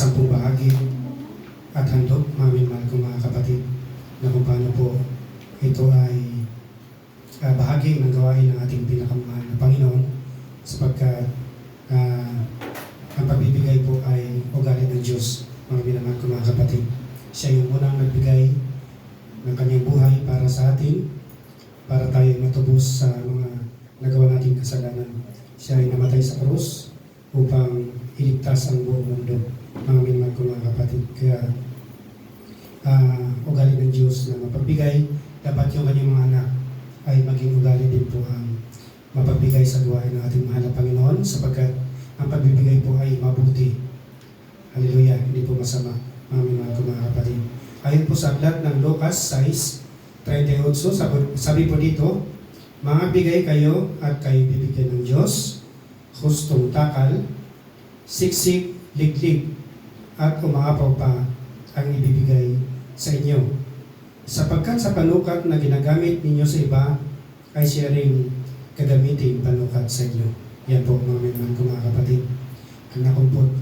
sampung bahagi at handog, mga minamahal kong mga kapatid, na kung paano po ito ay bahagi ng gawain ng ating pinakamahal na Panginoon, sapagkat ang pagbibigay po ay ugali ng Diyos, mga minamahal kong mga kapatid. Siya yung unang nagbigay ng kanyang buhay para sa atin, para tayo matubos sa mga nagawa nating kasalanan. Siya ay namatay sa krus upang iligtas ang buong mundo, mga minamahal kong mga kapatid. Kaya ugali ng Diyos na mapagbigay, dapat yung kanyang mga anak ay maging ugali din po ang mapagbigay sa gawain ng ating mahal na Panginoon, sapagkat ang pagbibigay po ay mabuti. Hallelujah, hindi po masama, mga minamahal kong mga kapatid. Ayon po sa aklat ng Lucas 6:38, sabi po dito, mga bigay kayo at kayo bibigyan ng Diyos, hustong takal, siksik, liglig, at umaapaw pa ang ibibigay sa inyo. Sapagkat sa panukat na ginagamit ninyo sa iba, ay siya rin gagamitin panukat sa inyo. Yan po, mga minamahal kong mga kapatid.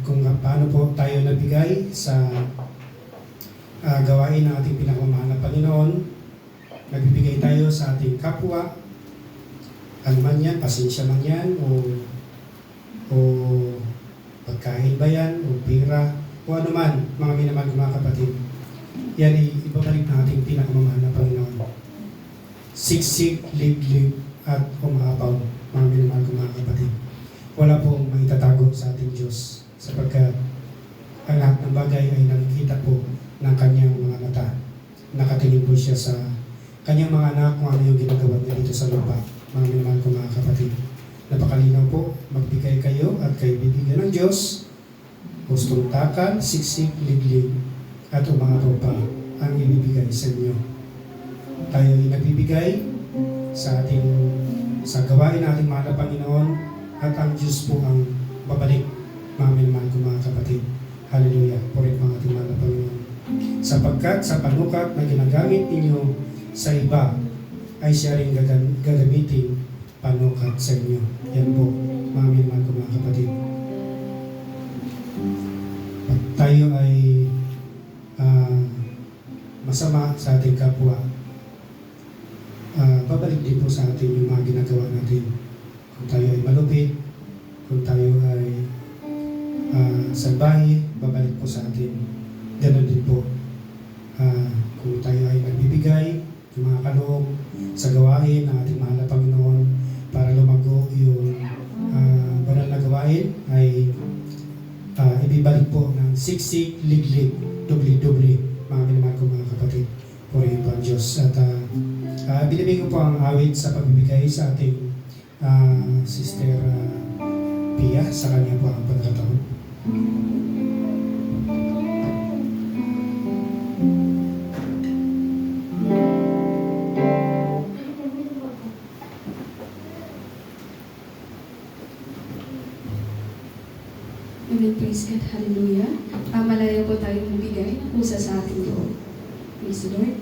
Kung paano po tayo nabigay sa gawain ng ating pinakamahal na Panginoon, nagbibigay tayo sa ating kapwa, ano man yan, pasensya man yan, o pagkain ba yan, o pira, o ano man, mga minamahal kong mga kapatid. Yan ay ibabalik ng ating pinakamamahal na Panginoon. Siksik, liglig, at umaapaw, mga minamahal kong mga kapatid. Wala pong maitatago sa ating Diyos, sapagkat ang lahat ng bagay ay nakikita po ng kanyang mga mata. Nakatingin po siya sa kanyang mga anak kung ano yung ginagawa niya dito sa lupa, mga minamahal kong mga kapatid. Napakalinaw po, magbigay kayo at kayo bibigyan ng Diyos, hustong takal, siksik, liglig, at umaapaw pa ang ibibigay sa inyo. Tayo ay nagbibigay sa gawain ng ating mahal na Panginoon, at ang Diyos po ang babalik, mga minamahal kong mga kapatid. Hallelujah, purihin ang ating mahal na Panginoon. Sapagkat sa panukat na ginagamit ninyo sa iba, ay siya rin gagamitin panukat sa inyo. Yan po, mga minamahal kong mga kapatid. Pag tayo ay masama sa ating kapwa, babalik din po sa atin yung mga ginagawa natin. Kung tayo ay malupit, kung tayo ay salbahe, babalik po sa atin. Ganon din po. Kung tayo ay nagbibigay ng mga kaloob sa gawain ng ating mahal na Panginoon para lumago yung banal na gawain, ay ibibalik po ng siksik, liglig, dubli-dubli, mga minamahal kong mga kapatid. Purihin po ang Diyos. At binibigay ko po ang awit sa pagbibigay sa ating Sister Pia, sa kanya po ang pagkakataon. Amen, praise God, hallelujah. Malaya po tayong magbigay ng pusa sa ating loob. Praise the Lord.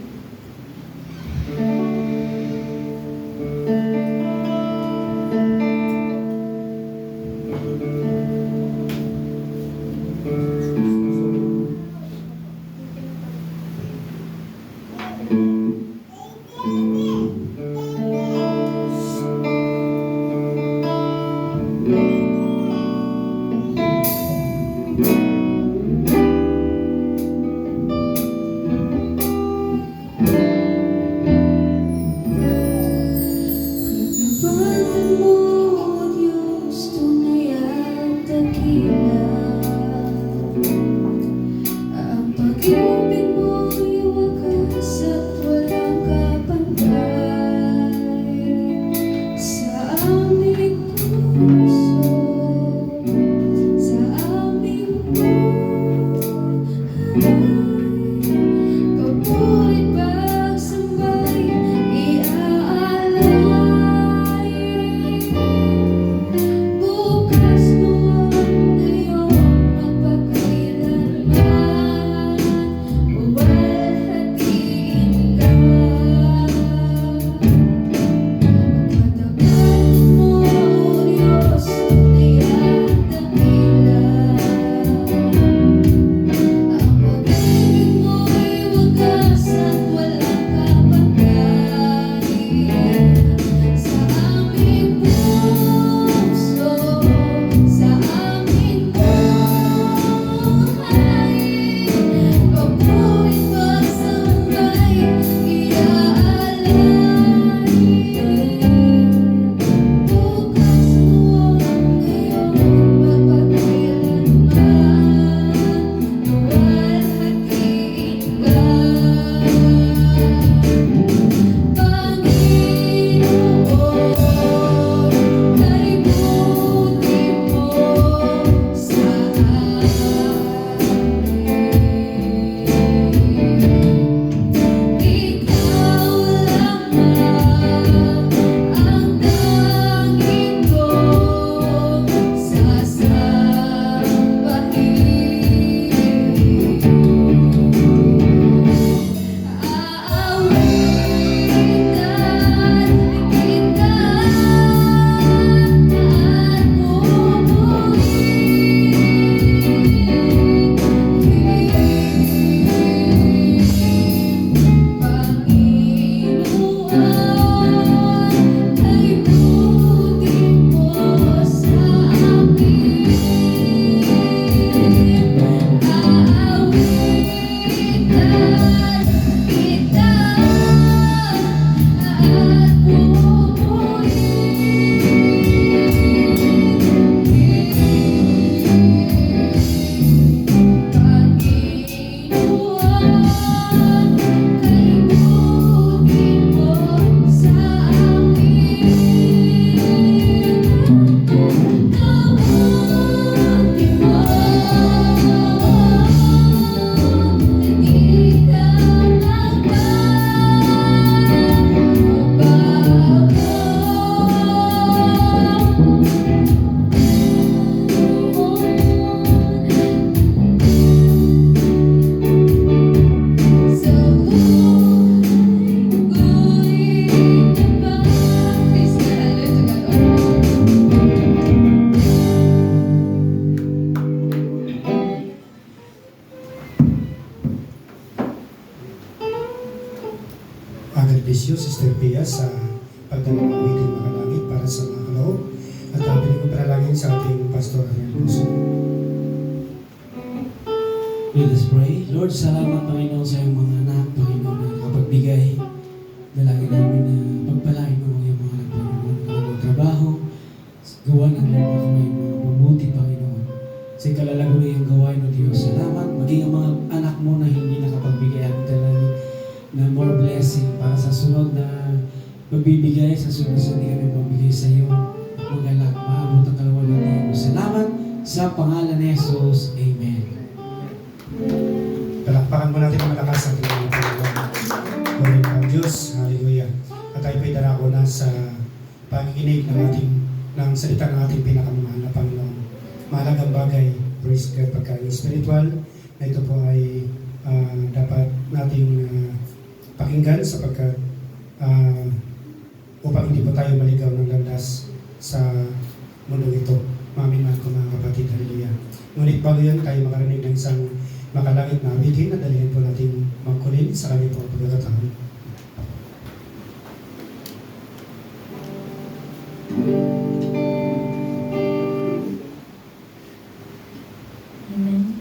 Patricio, Sister Pia sa pagdala ng awiting makalangit para sa mga kaloob. At piling ko panalangin sa ating Pastor Ariel Puso. Let us pray. Lord, salamat Panginoon sa iyong mga anak, Panginoon, na nakapagbigay. Dalangin namin na pagpalain mo ang iyong mga anak, Panginoon, na trabaho, gawa ng mga kamay mo, mabuti, Panginoon. Sa ikalalago na iyong gawain, O Diyos, salamat. Maging ang mga anak mo na hindi nakapagbigay at dalangin na more blessing para sa sunod na magbibigay, sa sunod sa hindi kami magbigay sa iyo. At magalak, maabot ang kalawan natin. Salamat sa pangalan ni Jesus. Amen. Palakpakan mo natin ang malakas sa ating mga Panginoon. Glory ang Diyos. Hallelujah. At tayo po'y darako na sa pakikinig ng salita ng ating pinakamahal na Panginoon. Mahalagang bagay, praise God, pagkain spiritual, na ito po ay dapat nating pakinggan sapagkat upang hindi po tayo maligaw ng landas sa mundo ito. Maminahal ko mga kapatid, hallelujah. Ngunit bago yan, tayo makarinig ng isang makalangit na awitin na dalhin po natin magkunin sa kanyang po pagkakataon. Amen.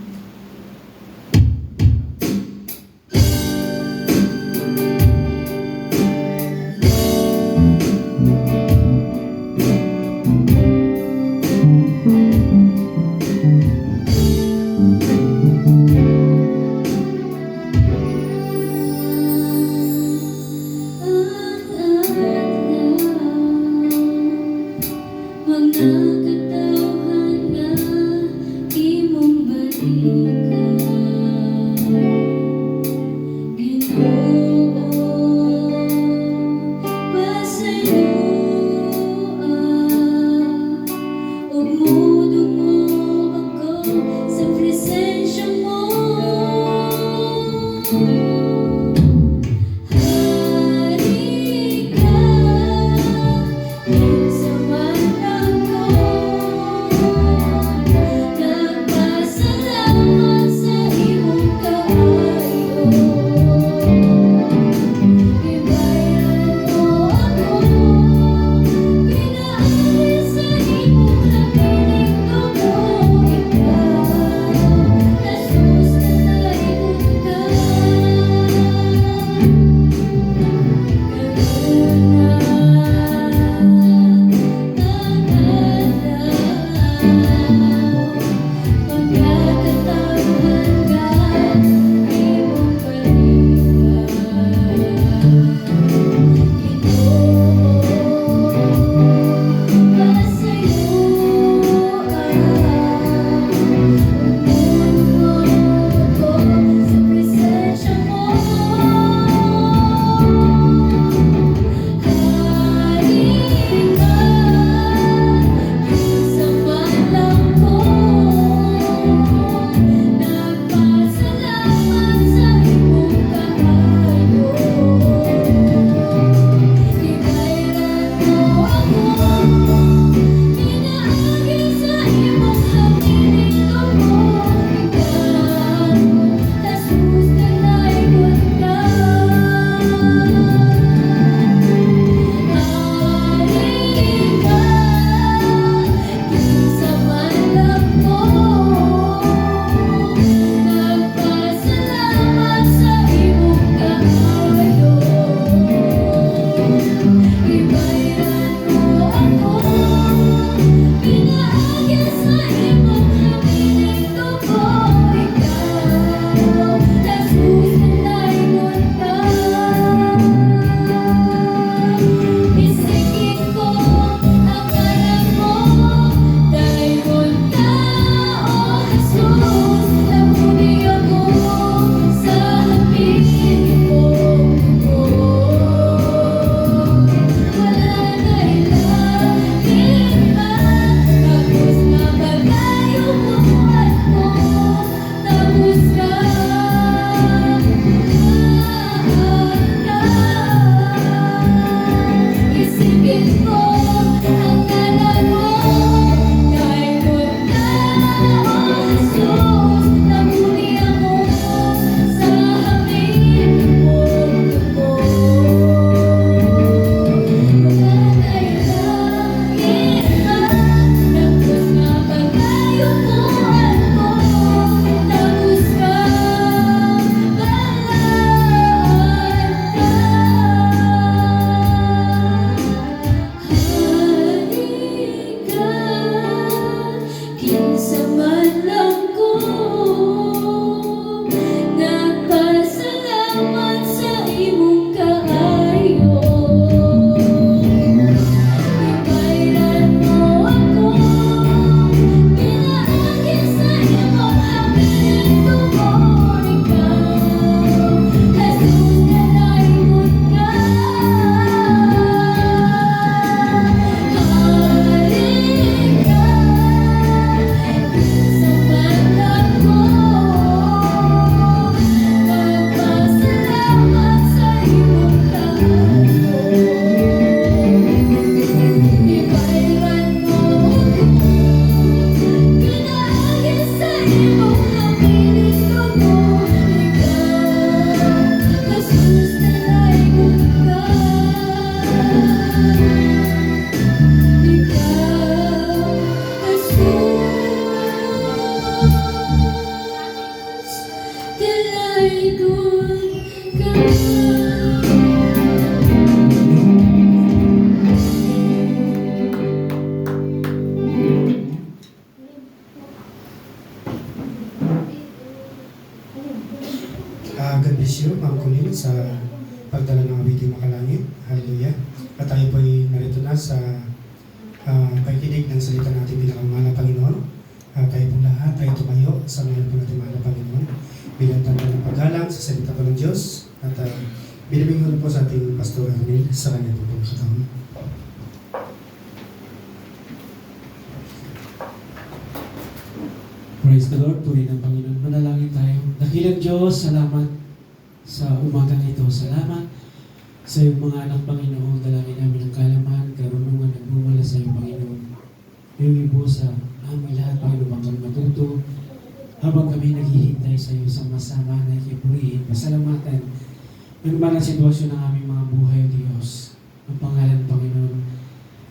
Dalay ko ang God bless you, Ma'am Colleen, sa pagdala ng awiting makalangit. Hallelujah. At tayo po ay narito na sa pakikinig ng salita natin pinakamahal na Panginoon. Tayo pong lahat ay tumayo sa ngayon po natin mahal na Panginoon bilang tanda ng paggalang sa salita po ng Diyos. At binibigyan ko po sa ating Pastor Arnel sa kanya po pong katawan. Praise the Lord, puri ng Panginoon. Manalangin tayo. Dakilang Diyos, salamat sa umagang ito. Salamat sa iyong mga anak, Panginoon. Dalangin namin ang kalaman, karunungan at bumala sa iyong Panginoon. Iyong ibusa namin lahat, Panginoon, kami matuto habang kami naghihintay sa iyo sa masama na ikipurihin. Pasalamatan ano man ang sitwasyon ng aming mga buhay, Diyos. Ang pangalan, Panginoon,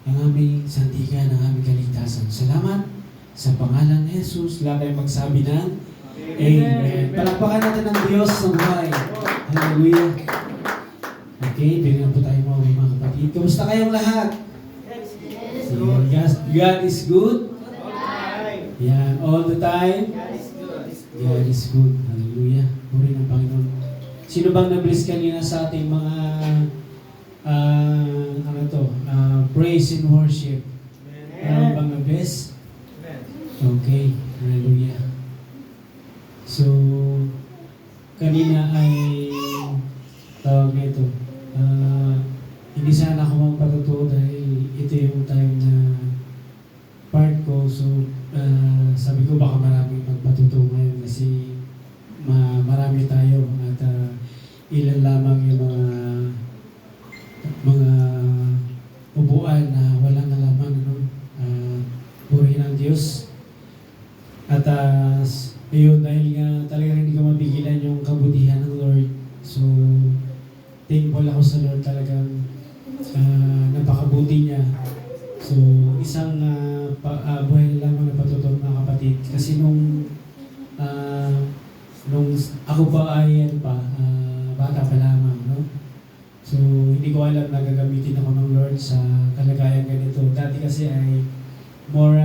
ang aming sandigan, ang aming kaligtasan. Salamat sa pangalan ni Jesus. Lahat ay magsabi ng Amen. Palakpakan natin ng Diyos sa buhay. Hallelujah. Okay, bigyan po tayo mga kapatid. Kamusta kayong lahat? God is good. Yan, all the time. God is good. Hallelujah. Puri ng Panginoon. Sino bang na-bless kanina sa ating mga praise and worship? Ano bang na-bless? Okay. Hallelujah. So, kanina ay tawag nito. Hindi sana ako magpatuto dahil ito yung time na part ko. So, sabi ko baka maraming magpatuto ngayon kasi marami tayo at ilan lamang yung mga upuan na walang nalaman, ano? Purihin ang Diyos. At ayun, dahil nga talagang hindi ko mabigilan yung kabutihan ng Lord. So, thankful ako sa Lord, talagang napakabuti niya. So, isang buhay lamang na patutong mga kapatid. Kasi nung ako pa ay bata pa lamang, no? So, hindi ko alam na gagamitin ako ng Lord sa kalagayan ganito. Dati kasi ay more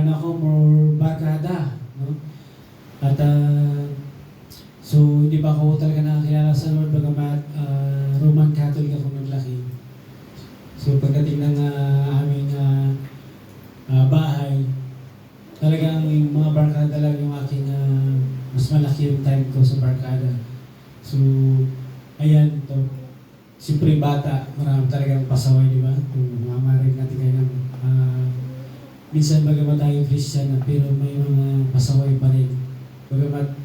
barkada, no? At so, hindi pa ako talaga nakakilala sa Lord bagamat Roman Catholic ako naglaki. So, pagdating ng aming bahay, talagang yung mga barkada lang yung aking mas malaki yung time ko sa barkada. So, ayan, to. Siyempre bata, marami talagang pasaway, di ba? Kung mamarin natin kayo ng minsan bagamat tayo Christian pero may mga pasaway pa rin. Bagamat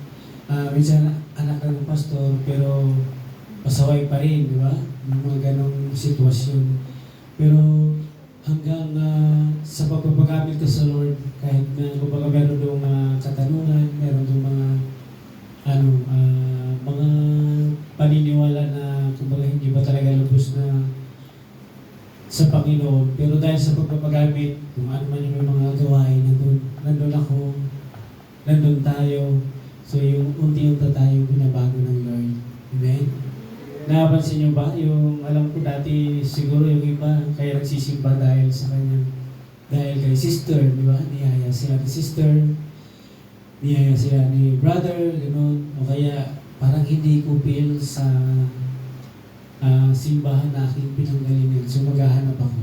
minsan anak ng pastor pero pasaway pa rin, di ba? Yung mga ganong sitwasyon. Pero hanggang sa pagpapagamit ko sa Lord, kahit na kumbaga meron doong katanungan, meron doong mga paniniwala na kumbaga hindi ba talaga lubos na sa Panginoon. Pero dahil sa pagpapagamit, kung ano man yung mga gawain, nandun ako, nandun tayo. So yung unti-unti tayo binabago ng Lord. Amen? Napansin niyo ba? Yung alam ko dati siguro yung iba kaya nagsisimba dahil sa kanya. Dahil kay sister, di ba? Niyaya sila ni sister, niyaya sila ni brother, gano'n. O kaya parang hindi ko feel sa simbahan na aking pinanggalingan. So maghahanap ako.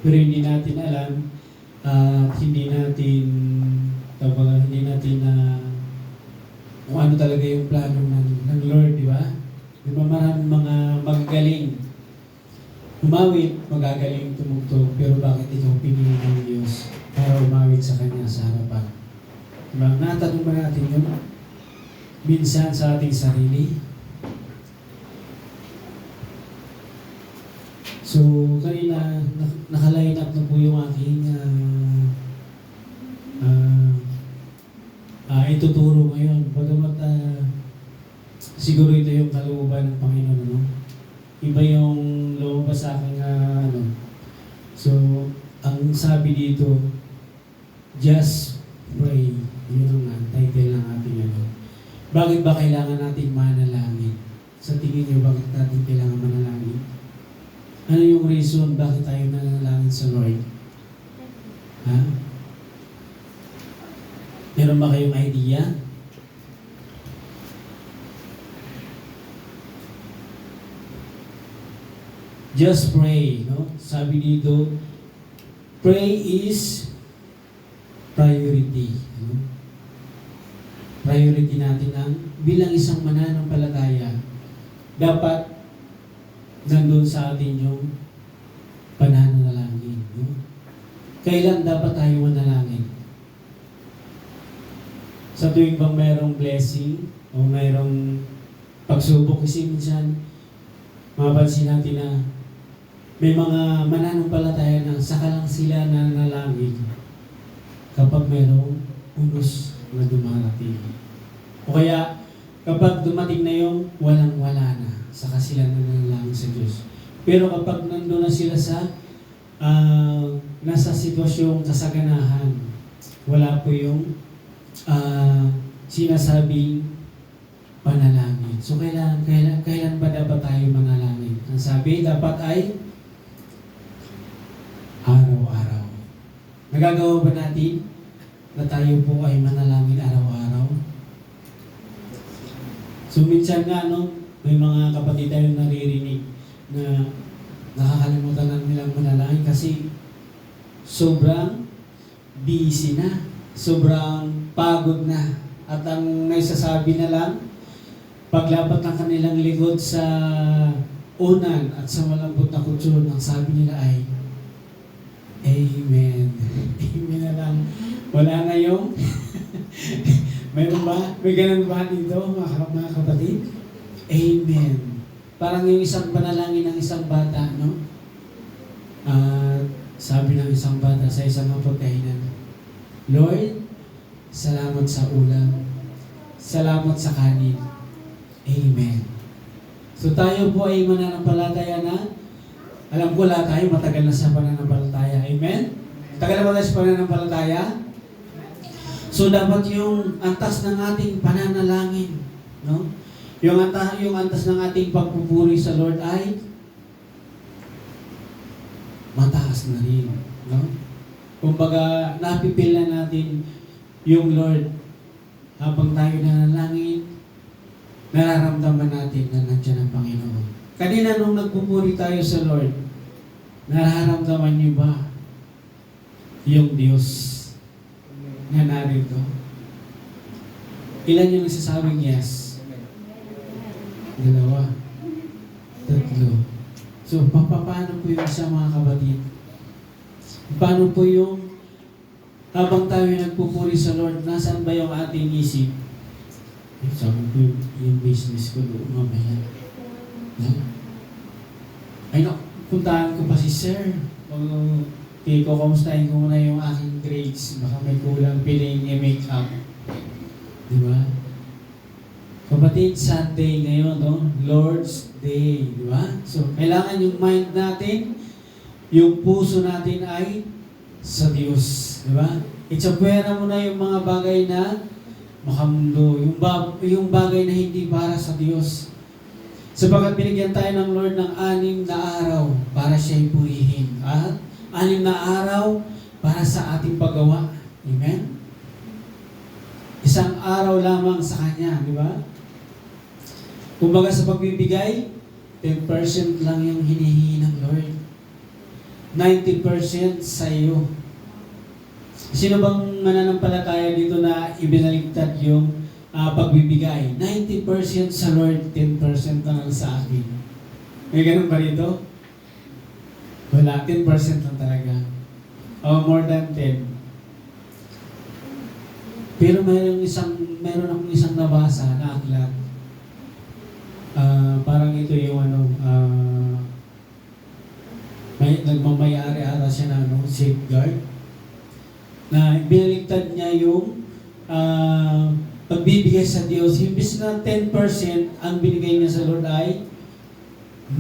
Pero hindi natin alam at hindi natin kung ano talaga yung plano ng Lord, di ba? Di ba maraming mga magagaling umawit, magagaling tumugtog, pero bakit ikaw pinili ng Diyos para umawit sa Kanya sa harapan? Diba? Natanong ba natin yun? Minsan sa ating sarili. So, kanina, nakaline up na po yung aking ituturo ngayon. Bagamat siguro ito yung kalooban ng Panginoon, no? Iba yung lumabas sa akin So, ang sabi dito, just pray. Yun ang title ng ating Bakit ba kailangan natin manalangin? Sa tingin niyo, bakit natin kailangan manalangin? Ano yung reason bakit tayo nanalangin sa Lord? Ha? Meron ba kayong idea? Just pray, no? Sabi dito, pray is priority. No? Priority natin ang bilang isang mananampalataya. Dapat nandun sa atin yung pananalangin. No? Kailan dapat tayo manalangin? Sa tuwing bang mayroong blessing o mayroong pagsubok, kasi minsan mapapansin natin na may mga mananampalataya na saka lang sila nanalangin kapag mayroong unos na dumarating. O kaya kapag dumating na yung walang-wala na, saka sila nanalangin sa Diyos. Pero kapag nandun na sila sa nasa sitwasyong kasaganahan, wala po yung sinasabing panalangin. So kailan ba dapat tayo manalangin? Ang sabi dapat ay araw-araw. Nagagawa ba natin na tayo po ay manalangin araw-araw? So minsan nga, no, may mga kapatid tayong naririnig na nakakalimutan na nilang manalangin kasi sobrang busy na, sobrang pagod na, at ang naisasabi na lang, paglapat ng kanilang likod sa unan at sa malambot na kutsyon, ang sabi nila ay Amen. Amen na lang. Wala na yung mayroon ba? May ganun ba dito, mga kapatid? Amen. Parang yung isang panalangin ng isang bata, no? Sabi ng isang bata sa isang mapagkainan, Lord, salamat sa ulam. Salamat sa kanin. Amen. So tayo po ay mananampalataya na, alam ko lahat tayo matagal na sa pananampalataya. Amen? Tagal na ba tayo sa pananampalataya? So dapat yung antas ng ating pananalangin, no? Yung antas ng ating pagpupuri sa Lord ay mataas na rin, no? Kumbaga, napipil na natin yung Lord habang tayo nanalangin, nararamdaman natin na nandiyan ang Panginoon. Kanina nung nagpupuri tayo sa Lord, nararamdaman niyo ba yung Diyos na narito? Ilan yung nagsasabing yes? 2, 3. So, paano po yung isa, mga kapatid? Paano po yung habang tayo nagpupuri sa Lord, nasaan ba yung ating isip? Sabi ko yung business ko doon mamaya. No? Ay, puntahan ko pa si Sir. Kumustahin ko muna yung aking grades. Baka may kulang piling i-make up. Di ba? Kapatid, Sunday ngayon, no? Lord's Day. Di ba? So, kailangan yung mind natin, yung puso natin ay sa Diyos. Di ba? Itsapwera mo na yung mga bagay na makamundo. Yung bagay na hindi para sa Diyos. Sapagat binigyan tayo ng Lord ng 6 na araw para siya'y purihin. At 6 na araw para sa ating paggawa. Amen? Isang araw lamang sa Kanya, di ba? Kumbaga sa pagbibigay, 10% lang yung hinihingi ng Lord. 90% sa iyo. Sino bang mananampalataya dito na ibinaligtad yung pagbibigay? 90% sa Lord, 10% na lang sa akin. May ganun ba dito? Wala, 10% lang talaga. O more than 10. Pero meron akong isang nabasa na aklat. Parang ito yung nagmamayari ata siya na safeguard. Na binaligtad niya yung pagbibigay sa Diyos. Imbis na 10% ang binigay niya sa Lord ay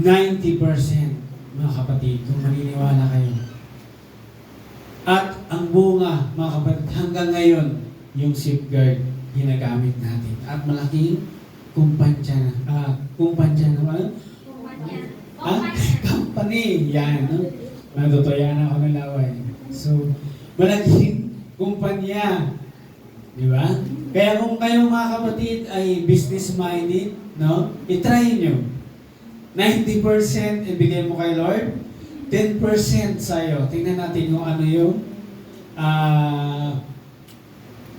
90%. Mga kapatid, kung maniniwala kayo. At ang bunga, mga kapatid, hanggang ngayon, yung safeguard. ginagamit natin. At malaking kumpanya na. Kumpanya na ano? Company. Yan, no? Natutuyan ako ng laway. So, malaking kumpanya. Di ba? Kaya kung kayo mga kapatid ay business-minded, no? I-try nyo. 90% ibigay mo kay Lord, 10% sa'yo. Tingnan natin kung ano yung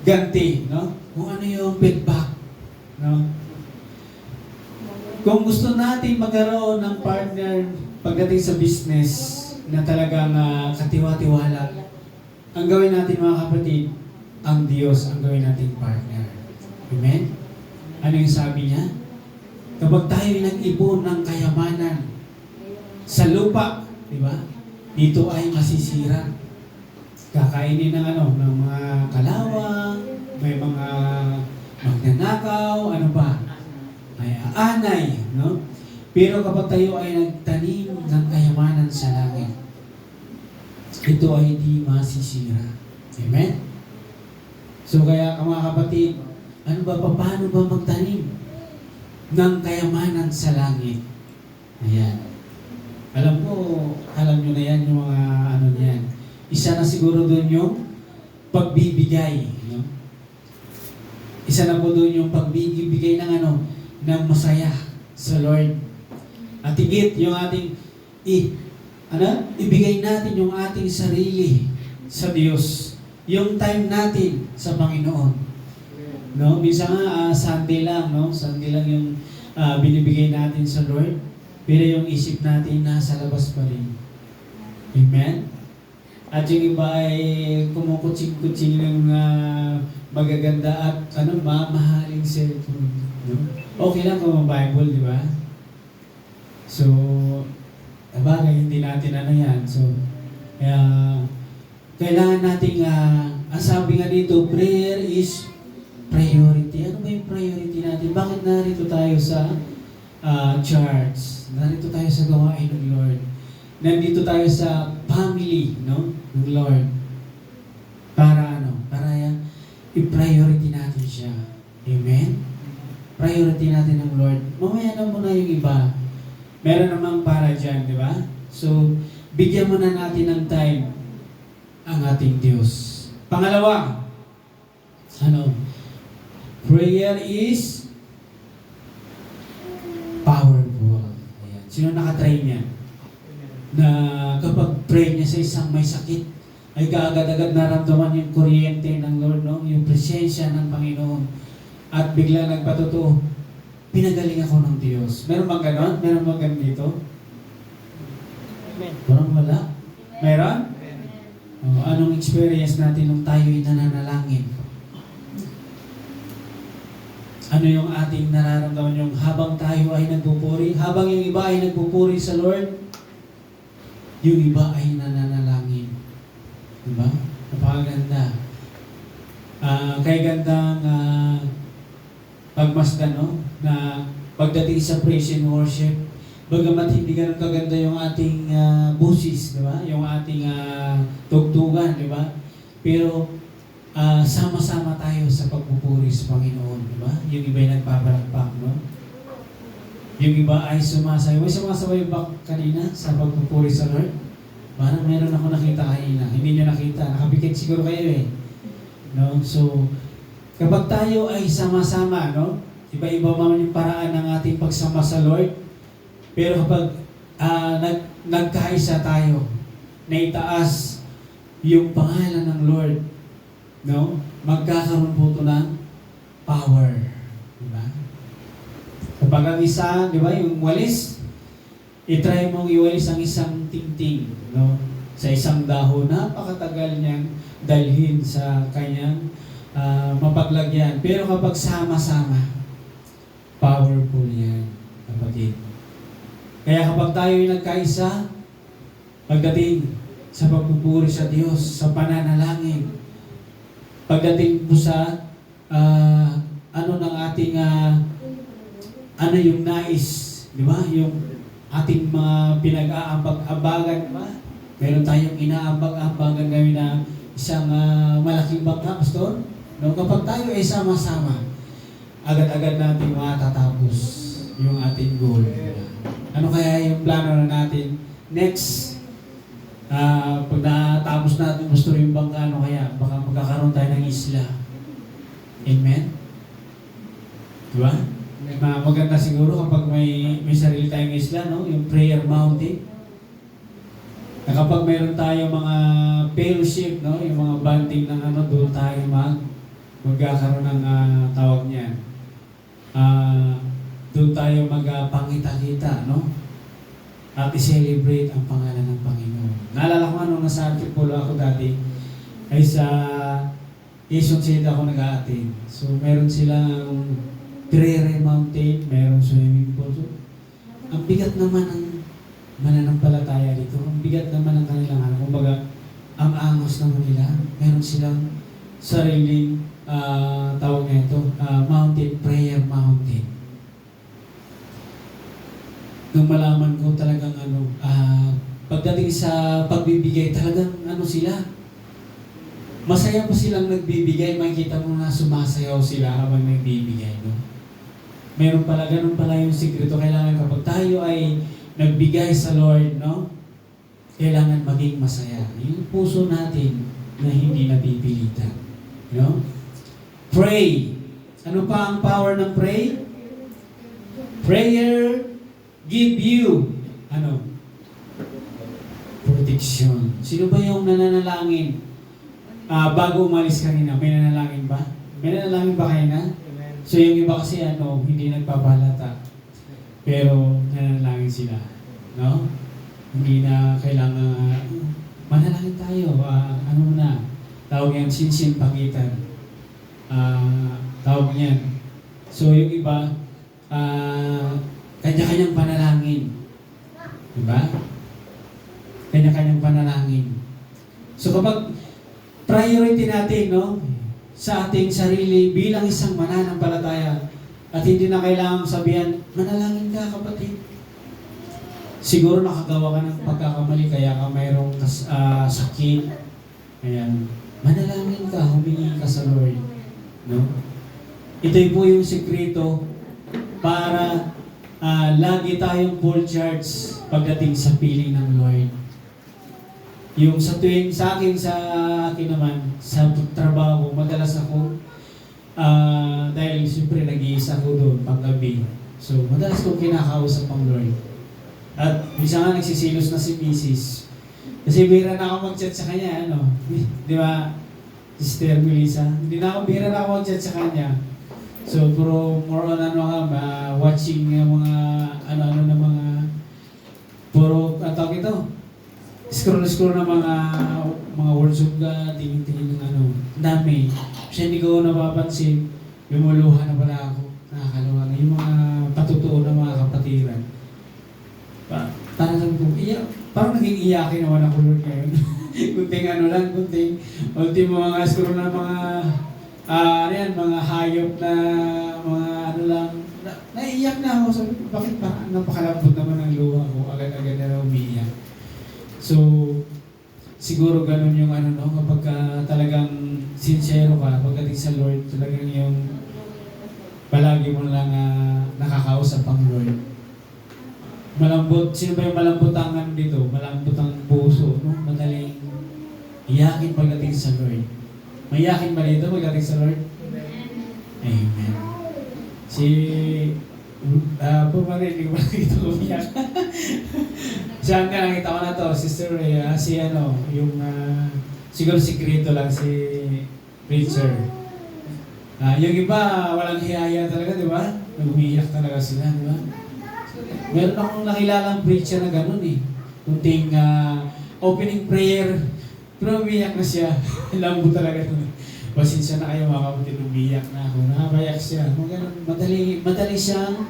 ganti, no? Kung ano yung feedback, no? Kung gusto natin magkaroon ng partner pagdating sa business na talagang katiwa-tiwala, ang gawin natin mga kapatid, ang Diyos ang gawin nating partner. Amen? Ano yung sabi niya? Kapag tayo nag-ipon ng kayamanan sa lupa, di ba? Dito ay masisira. Kakainin ng ng mga kalawang, may mga magnanakaw, ano pa? May aanay, no? Pero kapag tayo ay nagtanim ng kayamanan sa langit, ito ay di masisira. Amen? So kaya mga kapatid, ano ba, paano ba magtanim ng kayamanan sa langit? Ayan. Alam nyo na yan yung mga ano niyan. Isa na siguro doon yung pagbibigay. No? Isa na po doon yung pagbibigay ng ng masaya sa Lord. At higit yung ating ibigay natin yung ating sarili sa Diyos. Yung time natin sa Panginoon. No? Minsan nga, Sunday lang, no? Sunday lang yung binibigay natin sa Lord. Pero yung isip natin nasa labas pa rin. Amen? At yung iba ay kumukutsing-kutsing ng magaganda at mamahaling cellphone. No? Okay lang kung Bible, di ba? So, bagay, hindi natin yan. So, kaya, kailangan nating, ang sabi nga dito, prayer is priority. Ano ba yung priority natin? Bakit narito tayo sa church? Narito tayo sa gawain ng Lord. Nandito tayo sa family, no? Ng Lord. Para Para i-priority natin siya. Amen? Priority natin ng Lord. Mamaya na muna yung iba. Meron namang para dyan, di ba? So, bigyan muna natin ng time ang ating Diyos. Pangalawa, prayer is powerful. Ayan. Sino nakatry niya? Na kapag pray niya sa isang may sakit, ay kaagad-agad naramdaman yung kuryente ng Lord, no? Yung presensya ng Panginoon. At bigla nagpatotoo, pinagaling ako ng Diyos. Meron bang ganon? Meron bang ganon dito? Parang wala. Meron? Anong experience natin nung tayo'y nananalangin? Ano yung ating nararamdaman yung habang tayo ay nagpupuri? Habang yung iba ay nagpupuri sa Lord, yung iba ay nananalangin. Diba? Napakaganda. Kaya gandang pagmasdan, no? Na pagdating sa praise and worship, bagamat hindi ganun kaganda yung ating busis, di ba? Yung ating tugtugan, di ba? Pero sama-sama tayo sa pagpupuri sa Panginoon, di ba? Yung iba ay nagpabalakpak, no? Yung iba ay sumasayaw. May sumasayaw ba kanina sa pagpupuri sa Lord? Parang meron ako nakita kanina. Hindi nyo nakita. Nakapikit siguro kayo eh. No? So, kapag tayo ay sama-sama, no? Iba-iba man yung paraan ng ating pagsama sa Lord. Pero kapag nagkaisa tayo, na itaas yung pangalan ng Lord, no? Magkakaroon po ito ng power. Diba? Kapag ang isa, di ba, yung walis, itry mong iwalis ang isang tingting, no? Sa isang dahon, napakatagal niyang dalhin sa kanyang mapaglagyan. Pero kapag sama-sama, powerful yan, kapatid. Kaya kapag tayo ay nagkaisa, pagdating sa pagpupuri sa Diyos, sa pananalangin, pagdating po sa ng ating yung nais, di ba? Yung ating mga pinag-aambag-ambagan, di ba? Meron tayong inaambag-ambagan ngayon na isang malaking bangka, Pastor, No? Kapag tayo ay sama-sama, agad-agad natin matatapos yung ating goal. Ano kaya yung plano na natin? Next, pag natapos natin gusto rin bangka, ano kaya? Baka magkakaroon tayo ng isla. Amen? Diba? Maganda siguro kapag may sarili tayong isla, no? Yung prayer mountain. Na kapag mayroon tayo mga fellowship, no? Yung mga banding ng ano, doon tayo magkakaroon ng tawag niyan. Doon tayo magpangita-kita, no? At i-celebrate ang pangalan ng Panginoon. Naalala ko nung nasa Antipolo ako dati, ay sa Quezon City ako nag-a-attend. So, meron silang prayer mountain, meron swimming pool. So, ang bigat naman ng mananampalataya dito. Ang bigat naman ng kanilang ano. Kumbaga, ang angos naman nila. Meron silang sariling tawag na ito, mountain, prayer mountain. Nung malaman ko talagang ano, pagdating sa pagbibigay, talagang ano sila, masaya pa silang nagbibigay, makikita mo na sumasayaw sila habang nagbibigay, no? Meron pala, ganun pala yung sikreto. Kailangan kapag tayo ay nagbigay sa Lord, no? Kailangan maging masaya. Yung puso natin na hindi napipilitan. No? Pray. Ano pa ang power ng pray? Prayer give you ano? Protection. Sino ba yung nananalangin? Bago umalis kanina, may nanalangin ba? May nanalangin ba kayo na? So yung iba kasi ano, hindi nagpapalata. Pero nananalangin sila. No? Hindi na kailangan manalangin tayo. Ano na? Tawag yan, sinsin pagitan. Tawag yan. So yung iba, kanya-kanyang panalangin. Diba? Kanya-kanyang panalangin. So kapag priority natin, no? Sa ating sarili bilang isang mananampalataya at hindi na kailangang sabihan, manalangin ka kapatid. Siguro nakagawa ka ng pagkakamali kaya ka mayroong sakit. Ayan. Manalangin ka, humingi ka sa Lord. No? Ito po yung sekreto para lagi tayong full charge pagdating sa piling ng Lord. Yung sa akin naman, sa trabaho, madalas ako, dahil siyempre nag-iisa ko doon paggabi. So, madalas kong kinakausap ang Lord. At minsan nga nagsisilos na si Mrs. Kasi bira na ako mag-chat sa kanya, ano? Di ba, Sister Melissa? Bira na ako mag-chat sa kanya. So, puro more on watching yung mga, ano-ano na mga, puro, tawag ito, scroll na mga words of God, tingin-tingin ng ano, dami. Siya hindi ko napapansin, lumuluha na pala ako, nakakalawa na yung mga patutuo ng mga kapatiran. Parang sabi ko, parang naging iyakin naman ako Lord ngayon. kunting ano lang, ultimo mga scroll na mga, mga hayop na, mga ano lang, naiiyak na ako. Sabi ko, bakit parang napakalambot naman ang luha ko, agad-agad na umiiyak. So, siguro ganun yung ano, no? Kapag talagang sincere ka, pagdating sa Lord, talagang yung palagi mo lang nakakausap ang Lord. Malambot, sino ba yung malambot ang ano dito? Malambot ang puso, no? Madaling iyakin pagdating sa Lord. Mayakin ba dito pagdating sa Lord? Amen. Si Pumarin, hindi ko ba nakita umiyak? Saan ka nakita ko na to, Sister Rhea, si ano, yung siguro sikreto lang si preacher. Yung iba, walang hiyaya talaga, di ba? Umiiyak talaga sila, di ba? Meron akong nakilalang preacher na gano'n eh. Kunting opening prayer, pero umiiyak na siya. Lambo talaga ito. Pasensya na kayo mga kapatid, umiiyak na ako. Nakabayak siya. Madali siyang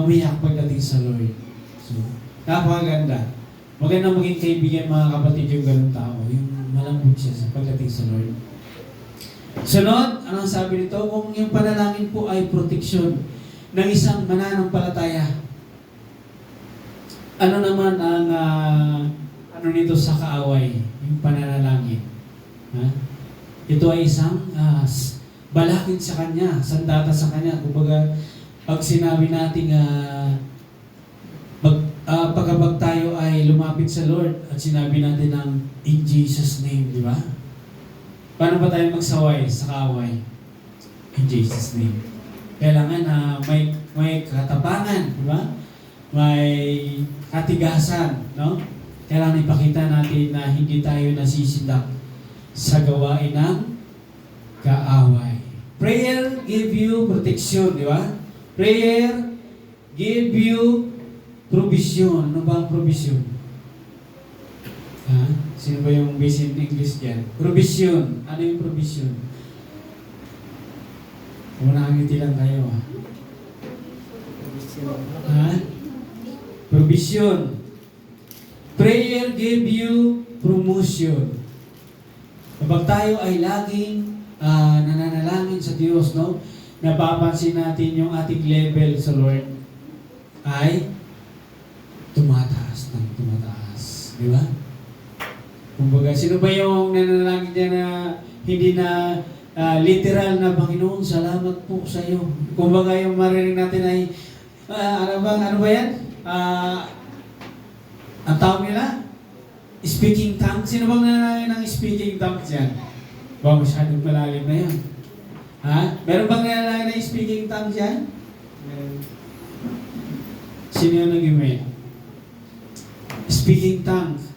umiiyak pagdating sa Lord. So, napakaganda. Maganda maging kaibigan mga kapatid yung ganun tao. Yung malambot siya sa pagdating sa Lord. Sunod, anong sabi nito? Kung yung panalangin po ay proteksyon ng isang mananampalataya. Ano naman ang ano nito sa kaaway? Yung pananalangin. Ha? Ito ay isang balakid sa Kanya, sandata sa Kanya. Kumbaga, pag sinabi natin pagkabag tayo ay lumapit sa Lord at sinabi natin ng in Jesus' name, di ba? Paano ba tayo magsaway sa kaaway? In Jesus' name. Kailangan na may katapangan, di ba? May katigasan, no? Kailangan ipakita natin na hindi tayo nasisindak sa gawain ng kaaway. Prayer give you protection, di ba? Prayer give you provision. Ano ba ang provision? Ha? Sino ba yung base in English dyan? Provision. Ano yung provision? Nakangiti lang kayo, ha? Ha? Provision. Prayer give you promotion. Kapag tayo ay laging nananalangin sa Diyos, no? Napapansin natin yung ating level sa Lord ay tumataas ng tumataas. Di ba? Kumbaga, sino ba yung nananalangin niya na hindi na literal na Panginoon, salamat po sa iyo. Kumbaga, yung marinig natin ay ano ba yan? Ang tawag nila? Speaking tongues. Sino bang nananalangin ng speaking tongues yan? Ba, masyadong malalim na yan. Ha? Meron bang nananalangin ng speaking tongues yan? Sino yung nag-email? Speaking tongues.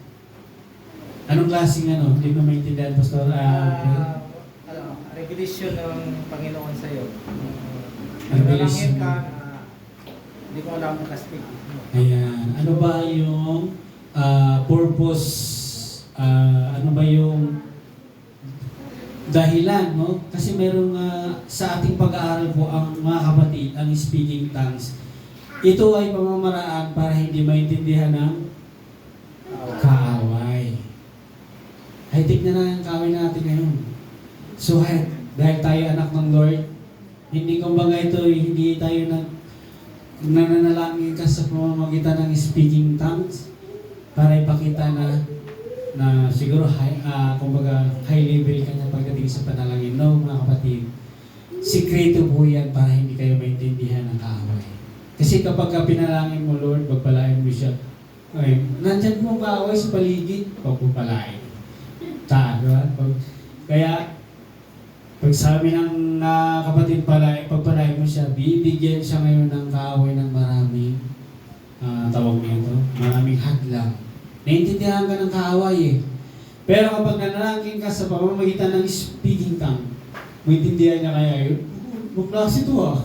Anong klaseng ano? Hindi ko maintindihan, Pastor. Revelation ng Panginoon sa iyo. Revelation. Nanalangin ka na hindi ko alam ang speak. Ayan. Ano ba yung purpose? Ano ba yung dahilan, no? Kasi merong sa ating pag-aaral po ang mga kapatid, ang speaking tongues. Ito ay pamamaraan para hindi maintindihan ng kaaway. Ay, tignan na ang kaaway natin ngayon. So, dahil tayo anak ng Lord, hindi kumbaga ito, hindi tayo nananalangin ka sa pamamagitan ng speaking tongues para ipakita na siguro kumbaga high level ka na pagdating sa panalangin. No, mga kapatid. Sikreto po yan para hindi kayo maintindihan ng kaaway. Kasi kapag pinalangin mo, Lord, pagpalain mo siya. Okay, nandyan mo kaaway sa paligid, pagpapalain. Diba? Kaya, pag sabi ng kapatid pagpalain mo siya, bibigyan siya ngayon ng kaaway ng maraming tawag nito, maraming hadlang. Naintindihan ka ng kaaway eh. Pero kapag nanalangin ka sa pamamagitan ng speaking tongue, maintindihan niya kaya yun, buklase ito ah.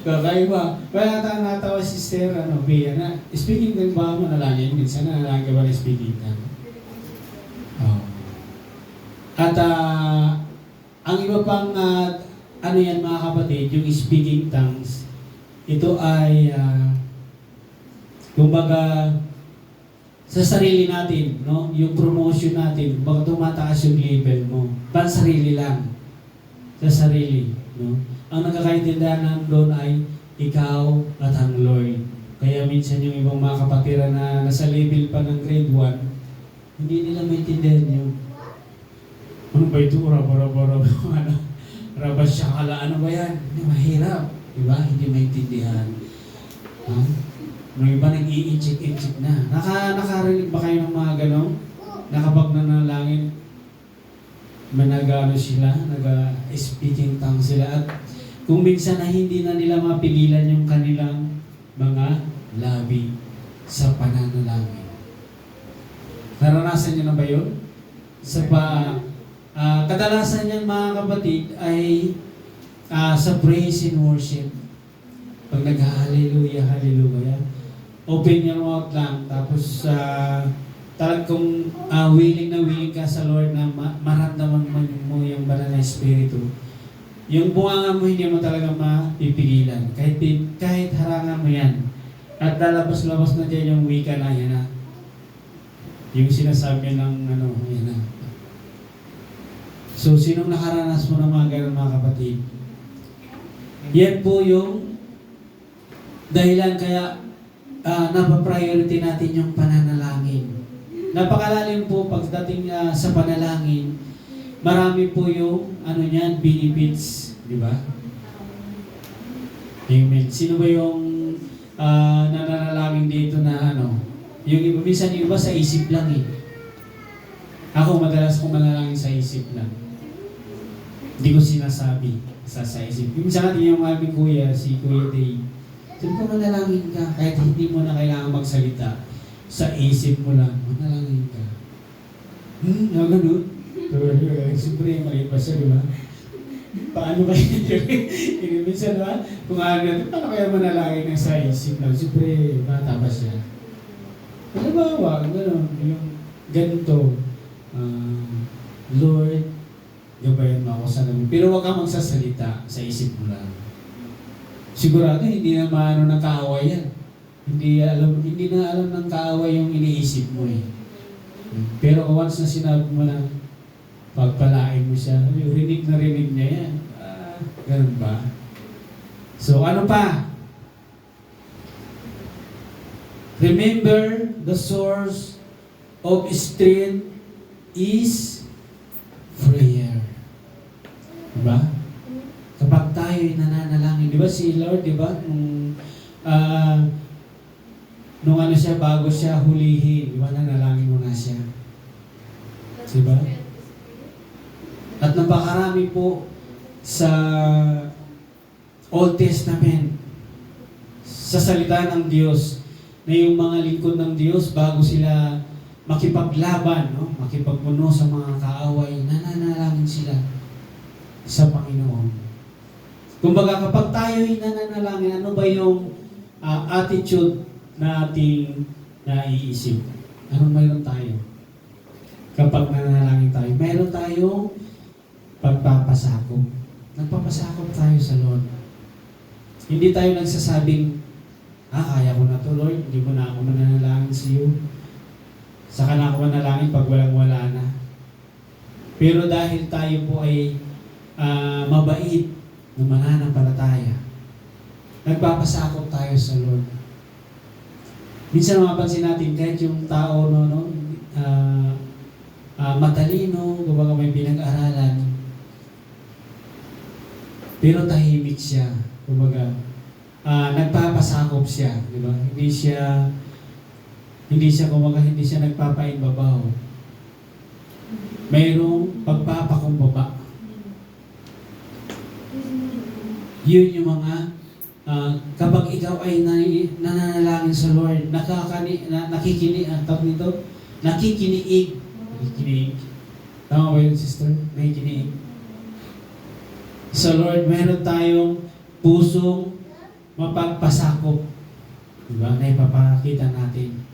Kakaiba. Kaya natawa si Sister, Bea na, speaking tongue ba mo nalangin? Minsan nanalangin ka ba ng speaking tongue? Oh. At ang iba pang ano yan mga kapatid, yung speaking tongues, ito ay kumbaga sa sarili natin, no? Yung promotion natin, baka tumataas yung level mo. Pansarili lang. Sa sarili, no? Ang nakakaintindihan doon ay ikaw at ang Lord. Kaya minsan yung ibang mga kapatira na nasa level pa ng grade 1, hindi nila maintindihan yun. Ano ba ito? Ano? Rabas syakala, ano ba yan? Hindi mahirap. Diba? Hindi maintindihan. Ha? Nung iba nag-i-inchik-inchik na. Nakarinig ba kayo ng mga gano'n? Na kapag nanalangin, managano sila, nag-speaking tongues sila. At kung minsan na hindi na nila mapigilan yung kanilang mga labi sa pananalangin. Naranasan niyo na ba yun? Kadalasan yan mga kapatid ay sa praise and worship. Pag nag-hallelujah, hallelujah, open your mouth lang. Tapos talagang willing na willing ka sa Lord na maramdaman mo yung banal na Espiritu. Yung bunganga mo hindi mo talaga mapipigilan. Kahit harangan mo yan. At lalabas-labas na dyan yung wika na yan na. Yung sinasabi ng yan na. So, sinong nakaranas mo ng mga ganun mga kapatid? Yan po yung dahilan kaya napapriority natin yung pananalangin. Napakalalim po pagdating sa panalangin, marami po yung ano niyan, benefits, di ba? Amen. Sino ba yung nananalangin dito na ano? Yung iba, minsan yung iba sa isip lang eh. Ako madalas kong manalangin sa isip lang. Hindi ko sinasabi sa isip. Minsan natin yung aming kuya, si Kuya Day. Sabi ko, manalangin ka kahit hindi mo na kailangan magsalita. Sa isip mo lang, manalangin ka. Ganun. Siyempre, maliit pa siya, di ba? Paano ba yun? Minsan ba? Kung ano natin, paano kaya manalangin ng sa isip lang? Siyempre, bata pa siya. Halimbawa, gano'n, yung ganito, Lord, gabayan mo ako sa namin. Pero huwag kang magsasalita sa isip mo lang. Sigurado, hindi na maano ng kaaway yan. Hindi na alam ng kaaway yung iniisip mo eh. Pero once na sinabi mo lang, pagpalain mo siya, rinig na rinig niya yan. Ganun ba? So, ano pa? Remember, the source of strength is prayer. Diba? Kapag tayo'y nananalangin, di ba si Lord, di ba? Nung ano siya, bago siya hulihin, di ba, nanalangin mo na siya. Diba? At napakarami po sa Old Testament, sa salita ng Diyos, na yung mga lingkod ng Diyos, bago sila makipaglaban, no? Makipagpuno sa mga kaaway, nananalangin sila sa Panginoon. Kumbaga, kapag tayo'y nananalangin, ano ba yung attitude na ating naiisip? Anong mayroon tayo? Kapag nananalangin tayo, mayroon tayong pagpapasakop. Nagpapasakop tayo sa Lord. Hindi tayo nagsasabing, kaya ko na to, Lord, hindi mo na ako mananalangin sa iyo. Saka na ako manalangin pag walang-wala na. Pero dahil tayo po ay mabait na mananampalataya, nagpapasakop tayo sa Lord. Minsan mapapansin natin, kahit yung tao matalino, kumbaga may pinag-aralan, pero tahimik siya, kumbaga nagpapasakop siya, di ba? Hindi siya nagpapaimbabaw. Mayroong pagpapakumbaba. Yun yung mga kapag ikaw ay nananalangin sa Lord, nakikinig. Tama ba yun, sister? Nakikinig. Sa Lord, meron tayong pusong mapagpasakop. Diba? Na ipapakita natin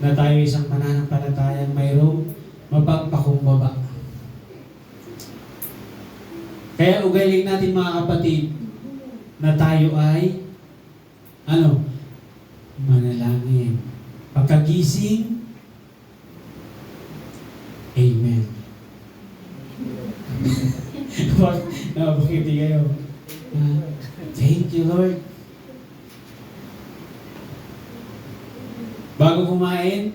na tayo isang mananampalatayang mayroong mapagpakumbaba. Kaya ugaling natin mga kapatid na tayo ay manalangin. Pagkagising, Amen. Bakit kayo? Thank you, Lord. Bago kumain,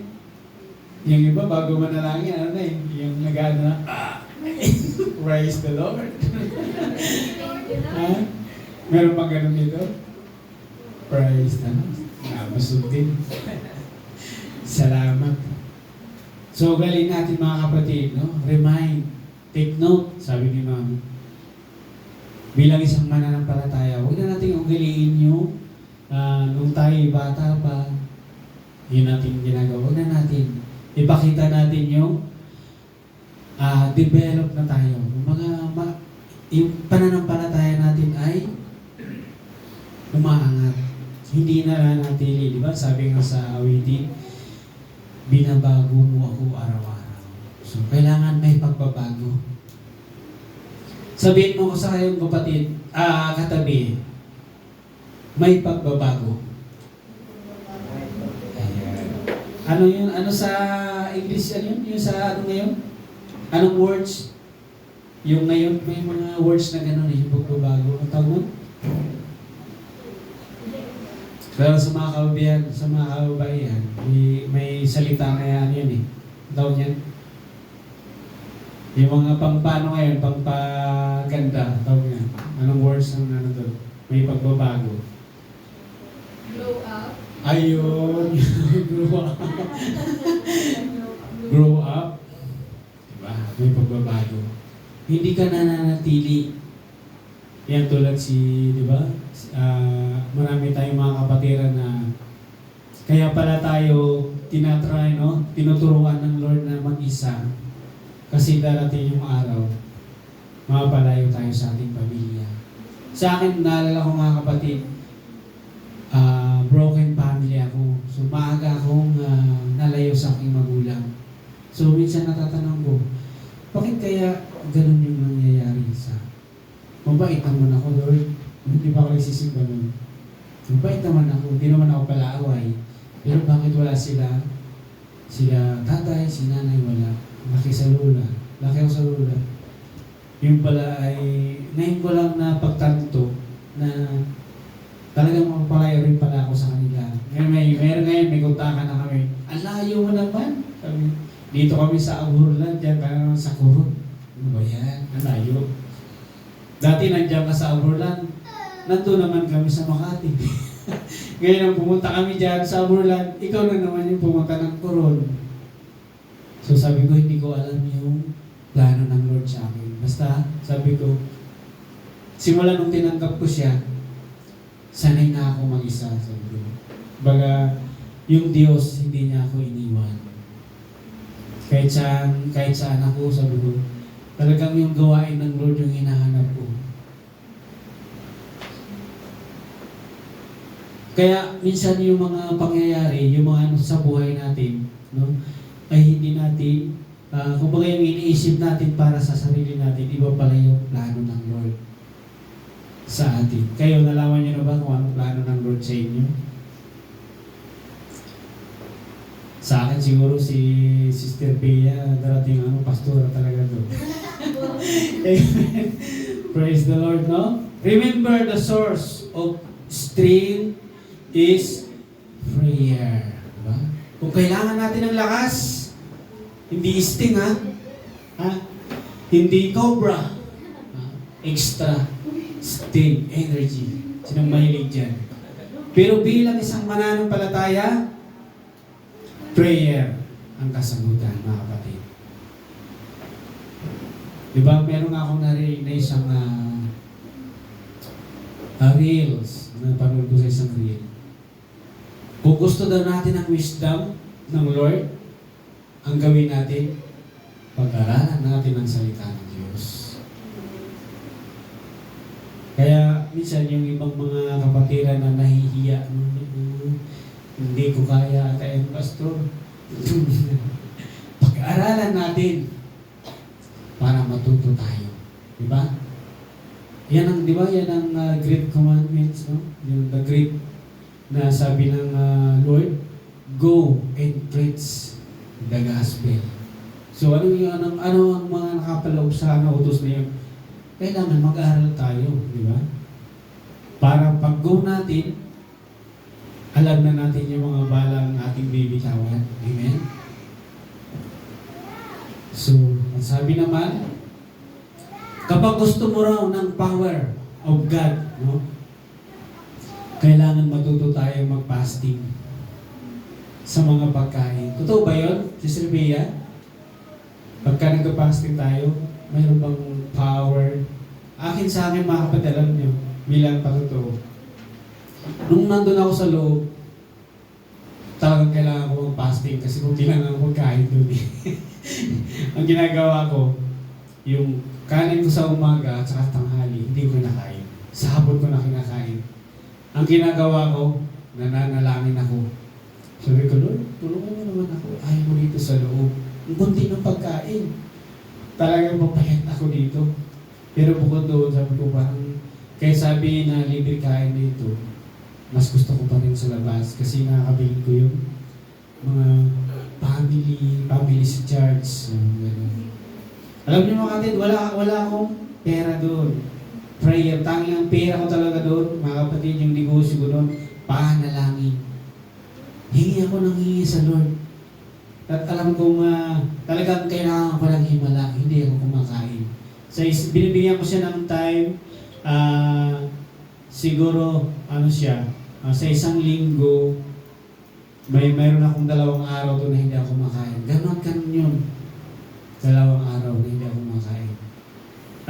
yung iba bago manalangin, yung nag-ano na, praise the Lord. Meron pang ganun dito? Praise the Lord. Busog din. Salamat. So, galing natin mga kapatid, no? Remind, take note, sabi ni Mami. Bilang isang mananampalataya, huwag na natin ugaliin yung nung tayo bata pa, yun natin ginagawa. Huwag na natin. Ipakita natin yung develop na tayo. Yung pananampalataya natin ay umaangat. Hindi na natili, di ba? Sabi nga sa awitin, binabago mo ako araw-araw. So, kailangan may pagbabago. Sabihin mo ko sa kayong kapatid, katabi, may pagbabago. Ano yun? Ano sa English yan yun? Yung sa ano ngayon? Anong words? Yung ngayon, may mga words na gano'n yung pagbabago. Ang tawag mo? Pero sa mga kababayan, sa mga kababaihan, may salita na yan eh. Ang tawag yan? Yung mga pampano ngayon, pampaganda, tawag nga. Anong words ang ano doon? May pagbabago. Grow up. Ayun, grow up. Grow up. Diba? May pagbabago. Hindi ka nananatili. Yan tulad di ba? Marami tayong mga kapatiran na kaya pala tayo tinatry, no? Tinuturuan ng Lord na mag-isa. Kasi darating yung araw, mapapalayo tayo sa ating pamilya. Sa akin, naalala ko mga kapatid, broken family ako. So, maaga akong nalayo sa aking magulang. So, minsan natatanong ko, bakit kaya ganun yung nangyayari sa mabait naman ako, Lord. Hindi ba ako nagsisimba nun? Mabait naman ako, hindi naman ako palaaway. Pero bakit wala sila? Sila tatay, si nanay, wala. Laki sa lula. Laki ako sa lula. Yung pala ay, ngayon ko lang na pagtanto na talagang mapapalayo rin pala ako sa kanila. Meron ngayon, may kontakan na kami. Ang layo mo naman. Sabi, dito kami sa Aburlan, dyan ka naman sa Kurot. Ano ba yan? Ang layo. Dati nandiyan ka sa Aburlan, nandun naman kami sa Makati. Ngayon ang pumunta kami dyan sa Aburlan, ikaw na naman yung pumunta ng Coron. So sabi ko, hindi ko alam yung plano ng Lord sa akin. Basta, sabi ko, simula nung tinanggap ko siya, sanay na ako mag-isa. Sabi ko, baga, yung Diyos, hindi niya ako iniwan. Kahit saan ako, sabi ko, talagang yung gawain ng Lord yung hinahanap ko. Kaya minsan yung mga pangyayari, yung mga sa buhay natin, no, ay hindi natin, kumbaga yung iniisip natin para sa sarili natin, iba pala yung plano ng Lord sa atin. Kayo, nalaman niyo na ba kung anong plano ng Lord sa inyo? Sa akin siguro si Sister Bea, darating pastora talaga doon. Amen. Praise the Lord, no? Remember the source of stream is prayer. Diba? Kung kailangan natin ng lakas, hindi sting, ha? Hindi cobra. Extra sting, energy. Sinong mahilig dyan? Pero bilang isang mananampalataya, prayer ang kasagutan, mga kapatid. Diba, meron akong narinig na isang reels, napanood ko sa isang reel. Kung gusto daw natin ang wisdom ng Lord, ang gawin natin, pag-aralan natin ang salita ng Diyos. Kaya minsan yung ibang mga kapatiran na nahihiya, hindi ko kaya tayo, Pastor. Pag-aralan natin para matuto tayo. Diba? Yan ang, di ba? Yan ang great commandments, no? Yung the great na sabi ng Lord, go and preach the gospel. So ano ang mga nakapaloob sa utos na yun? Kailangan mag-aaral tayo, di ba? Para pag-go natin, alam na natin yung mga balang ating bibitawan. Amen? So, ang sabi naman, kapag gusto mo raw ng power of God, no? Kailangan matuto tayo mag-fasting sa mga pagkain. Totoo ba yun, Sister Bea? Pagka nag-fasting tayo, mayroon bang power? Sa akin mga kapatid, alam nyo, bilang patotoo. Nung nandun ako sa loob, talagang kailangan ko mag-fasting kasi kung kailangan ko magkain doon. Ang ginagawa ko, yung kanin ko sa umaga at saka tanghali, hindi ko kinakain. Sa hapon ko na kinakain. Ang ginagawa ko, nananalangin ako. Sabi ko, Lord, tulungan mo naman ako. Ayaw mo dito sa loob. Ang kunti ng pagkain. Talagang mapahit ako dito. Pero bukod doon, sabi ko parang, kaya sabi na libre kain dito, mas gusto ko pa rin sa labas kasi nakakabili ko yung mga family sa church. Alam niyo mga kapatid, wala akong pera doon. Prayer, tanging ang pera ko talaga doon, mga kapatid, yung negosyo ko doon, panalangin. Hingi ako ng hingi sa Lord. At alam kong talagang kailangan ko ng himala, hindi ako kumakain. Binibigyan ko siya ng time, siguro, sa isang linggo, mayroon akong 2 araw doon na hindi ako kumakain. Ganon yun. 2 araw na hindi ako kumakain.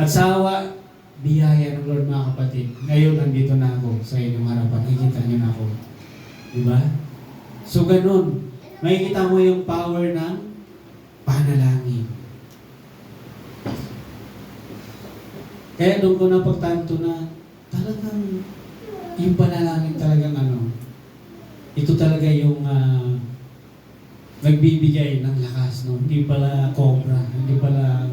At sa awa, biyaya ng Lord mga kapatid. Ngayon, nandito na ako sa inyong harapan. Nakikita niyo na ako. Diba? So, ganon. Makikita mo yung power ng panalangin. Kaya doon ko napagtanto na talagang yung panalangin talagang ito talaga yung nagbibigay ng lakas. No? Hindi pala cobra, hindi pala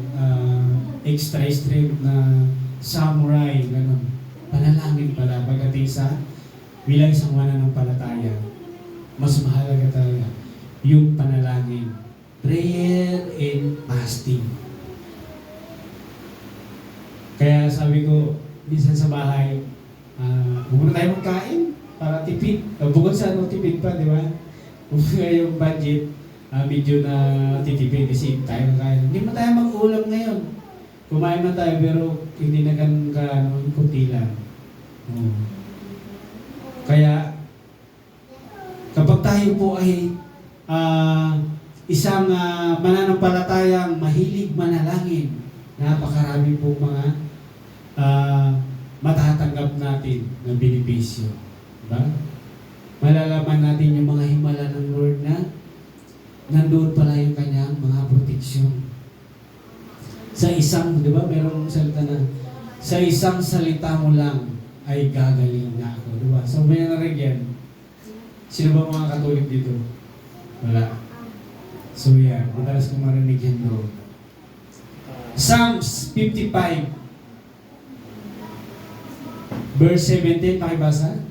extra strength na samurai, gano'n. Panalangin pala pagdating sa bilang isang mananampalataya. Mas mahalaga talaga yung panalangin. Prayer and fasting. Kaya sabi ko, minsan sa bahay, huwag na tayo magkain para tipid. Bukod sa tipid pa, di ba? Kung yung budget, medyo na titipid kasi tayo kakain. Hindi man tayo mag-ulam ngayon. Kumain man tayo pero hindi na ganun kunti lang. Kaya, kapag tayo po ay isang mananampalatayang mahilig manalangin, napakarami po mga matatanggap natin ng benepisyo. Diba? Malalaman natin yung mga himala ng Lord na nandoon pala yung kanyang mga proteksyon. Sa isang, di ba, merong salita na, sa isang salita mo lang ay gagaling na ako. Di ba? So, may narinig yan. Sino ba mga Katolik dito? Wala. So, yan. Madalas kong marinig yan doon. Psalms 55 verse 17, pakibasa.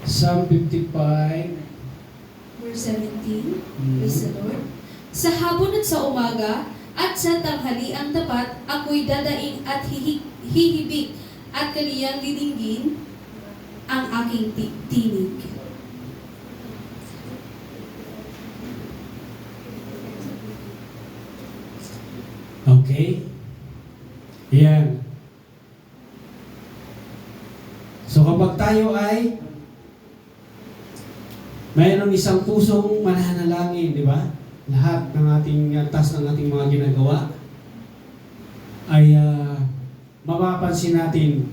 Psalm 55 Verse 17, Praise the Lord. Sa hapon at sa umaga, at sa tanghaliang tapat, ako'y dadaing at hihibik, at kaniyang didinggin ang aking tinig. Okay? Yan. So kapag tayo ay mayroong isang pusong mananalangin, di ba? Lahat ng ating task ng ating mga ginagawa ay mapapansin natin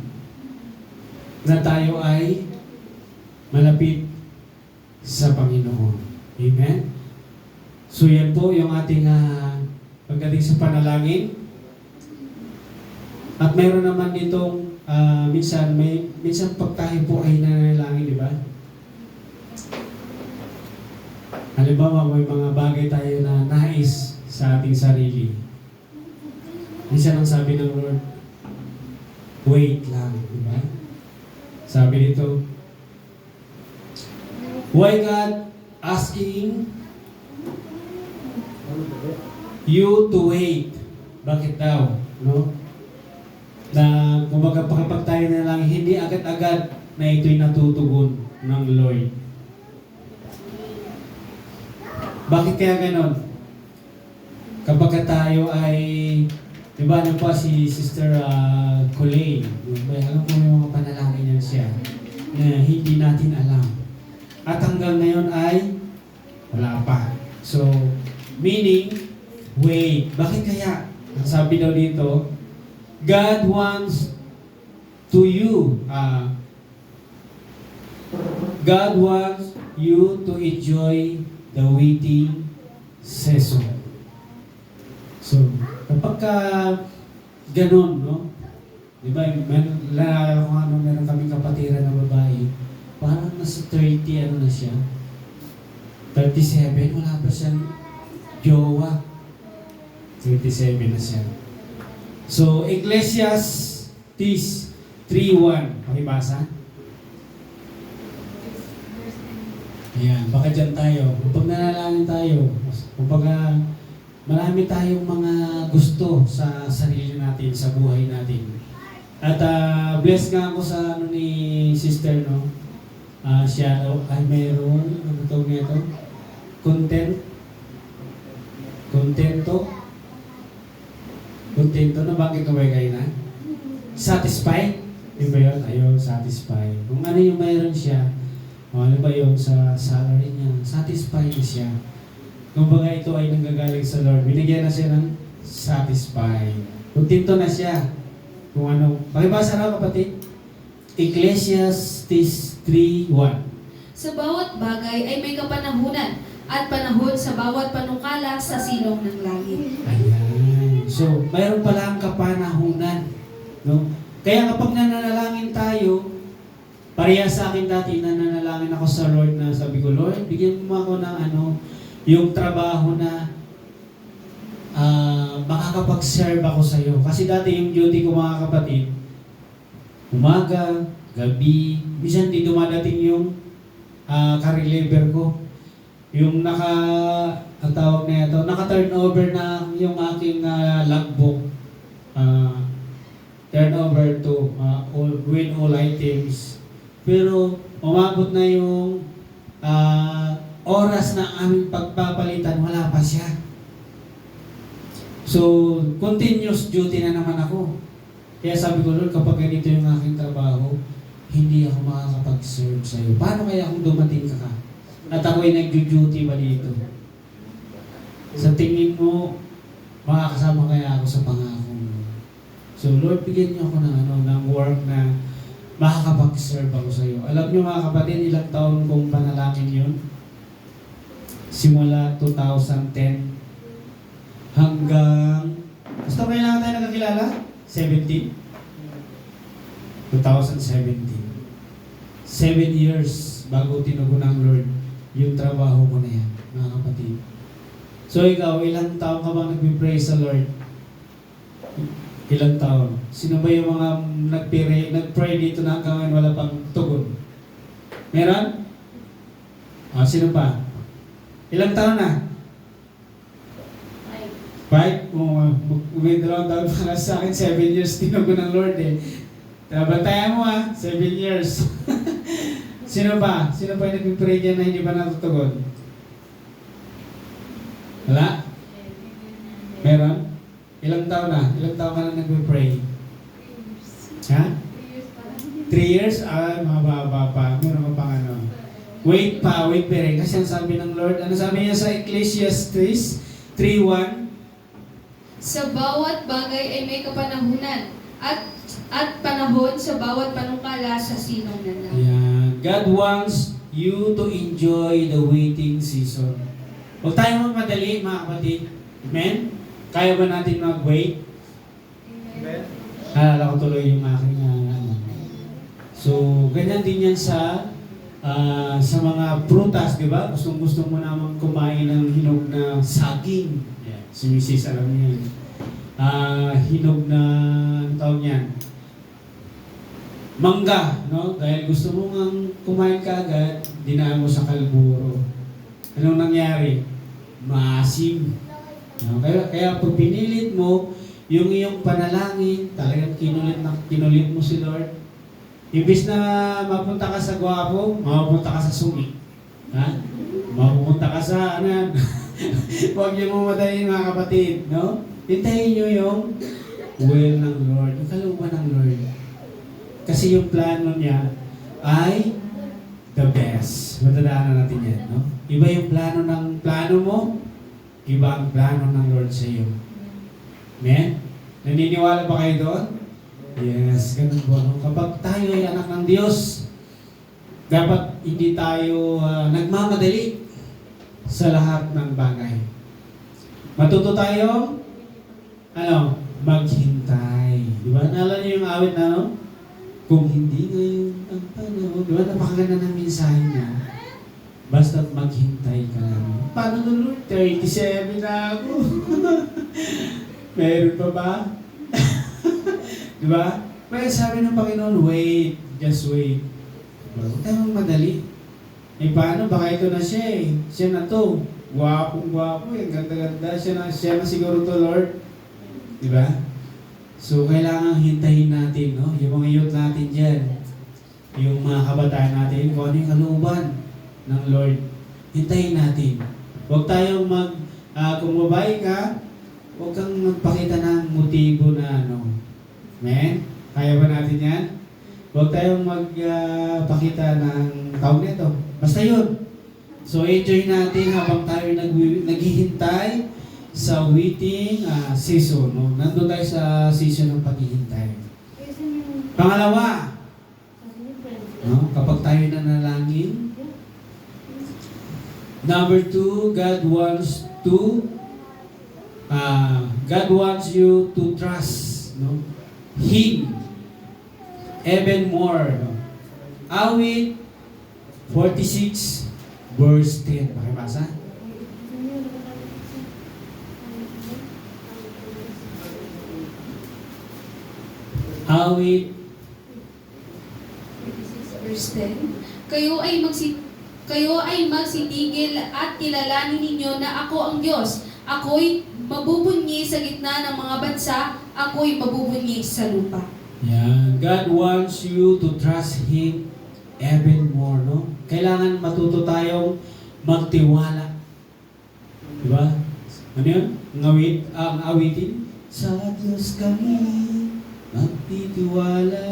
na tayo ay malapit sa Panginoon. Amen? So yan po yung ating pagdating sa panalangin. At mayroon naman ditong minsan pag tayo po ay nanalangin, di ba? Halimbawa, may mga bagay tayo na nais sa ating sarili. Minsan ang sabi ng Lord, wait lang, di ba? Sabi dito, why God asking you to wait? Bakit daw? No? Na kumbaga kapag tayo na lang, hindi agad-agad na ito'y natutugon ng Lord. Bakit kaya ganon? Kapag tayo ay, di ba ano pa si Sister Colleen, alam ko yung mga panalangin niya siya na hindi natin alam. At hanggang ngayon ay wala pa. So, meaning, wait. Bakit kaya? Ang sabi daw dito, God wants to you, God wants you to enjoy the waiting season. So, kapag ganun, no? Di ba, naalala ko meron kaming kapatiran na babae, parang nasa 30, na siya? 37, wala pa siyang jowa. 37 na siya. So, Ecclesiastes 3:1. Pakibasa. Ayan, baka dyan tayo. Kapag nanalangin tayo, kumbaga marami tayong mga gusto sa sarili natin, sa buhay natin. At blessed nga ako sa ano ni sister, no? Siya daw ay meron, ano tawag nito? Contento na bakit ko ba kayo na? Satisfied? Di ba yun? Ayun, satisfied. Kung ano yung mayroon siya, ano ba yung sa salary niya, satisfied na siya. Kumbaga ito ay nanggagaling sa Lord. Binigyan na siya ng satisfied. Contento na siya. Kung ano. Pakibasa na kapatid. Ecclesiastes 3:1. Sa bawat bagay ay may kapanahunan at panahon sa bawat panukala sa silong ng langit. Ayan. So, mayroon pala ang kapanahunan. No? Kaya kapag nananalangin tayo, pareha sa akin dati, nananalangin ako sa Lord na sabi ko, Lord, bigyan mo ako ng yung trabaho na makakapag-serve ako sa iyo. Kasi dati yung duty ko mga kapatid, umaga, gabi, minsan di dumadating yung ka-reliever ko. Yung ang tawag na ito, naka-turnover na yung aking logbook. Turnover to win all items. Pero umabot na yung oras na aming pagpapalitan, wala pa siya. So, continuous duty na naman ako. Kaya sabi ko, Lord, kapag ganito yung aking trabaho, hindi ako makakapag-serve sa iyo. Paano kaya kung dumating ka? At ako'y nag-duty ba dito? Sa tingin mo, makakasama kaya ako sa pangako mo? So, Lord, bigyan niyo ako ng work na makakapag-serve ako sa iyo. Alam niyo mga kapatid, ilang taon kong panalangin yun? Simula 2010 hanggang, gusto ko kailangan tayo nakakilala? 17? 2017. 7 years bago tinugon ng Lord yung trabaho ko na yan, mga kapatid. So ikaw, ilang taon ka bang nagpipray sa Lord? Ilang taon? Sino ba yung mga nag-pray dito na hanggang ngayon wala pang tugon? Meron? Sino pa? Ilang taon na? 5? May 2 taon para sa akin, 7 years tinugon ng Lord eh. Bantayan mo 7 years. Sino pa? Sino pa yung nagpipray dyan na hindi pa natutugon? Wala? Meron? Ilang taon na? Ilang taon ka na nagpipray? Ha? 3 years? Mababa pa. Meron ka pang Wait pa rin. Kasi ang sabi ng Lord, ano sabi niya sa Ecclesiastes 3:1? Sa bawat bagay ay may kapanahunan at panahon sa bawat panukala sa silong ng langit. Ayan. God wants you to enjoy the waiting season. Huwag tayo magmadali, mga kapatid. Amen? Kaya ba natin mag-wait? Amen. Naalala ko tuloy yung aking So, ganyan din yan sa mga prutas, di ba? Gusto mo naman kumain ng hinog na saging. Yeah. Si Mrs. alam niya. Hinog na, ang tawag niyan? Mangga, no? Dahil gusto mo nga kumain ka agad, dinaan mo sa kalburo. Anong nangyari? Maasim. No? Kaya pag pinilit mo, yung iyong panalangin, talagang kinulit mo si Lord. Imbis na mapunta ka sa gwapo, mapupunta ka sa sungi. Ha? Mapupunta ka sa huwag niyo mamatayin mga kapatid, no? Hintayin niyo yung will ng Lord, yung kalooban ng Lord. Kasi yung plano niya ay the best. Matandaan natin yan, no? Iba yung plano mo, iba ang plano ng Lord sa iyo. Amen? Naniniwala ba kayo doon? Yes, ganun po. No? Kapag tayo ay anak ng Diyos, dapat hindi tayo nagmamadali sa lahat ng bagay. Matuto tayo, maghintay. Di ba? Naalala niyo yung awit na, kung hindi ngayon ang panahon. Di ba? Napakaganda ng mensahe niya. Basta't maghintay ka lang. Paano na Lord? 37 na ako. Meron pa ba? Di ba? Well, sabi ng Panginoon, wait, just wait. Huwag tayong madali. Eh paano? Baka ito na siya eh. Siya na to. Gwapong-gwapo eh. Ganda-ganda. Siya na siguro to, Lord. Diba? So, kailangan hintayin natin, no? Yung mga youth natin dyan. Yung mga kabataan natin, kung ano yung kalooban ng Lord. Hintayin natin. Huwag tayong kung babae ka, huwag kang magpakita ng motibo na ano. Men? Kaya ba natin yan? Huwag tayong magpakita ng tawag nito. Basta yun. So, enjoy natin habang tayo naghihintay sa waiting season. No? Nandun tayo sa season ng paghihintay. Pangalawa, no? Kapag tayo nanalangin. Number 2, God wants you to trust, no? Him even more. No? Awit 46 verse 10. Pakibasa. Awit 26 verse 10. Kayo ay magsitigil at kilalanin ninyo na ako ang Diyos. Ako'y mabubunyi sa gitna ng mga bansa. Ako'y mabubunyi sa lupa. Yan. God wants you to trust Him even more, no? Kailangan matuto tayong magtiwala. Diba? Ano yun? Ang awitin? Sa Diyos kami magtitiwala.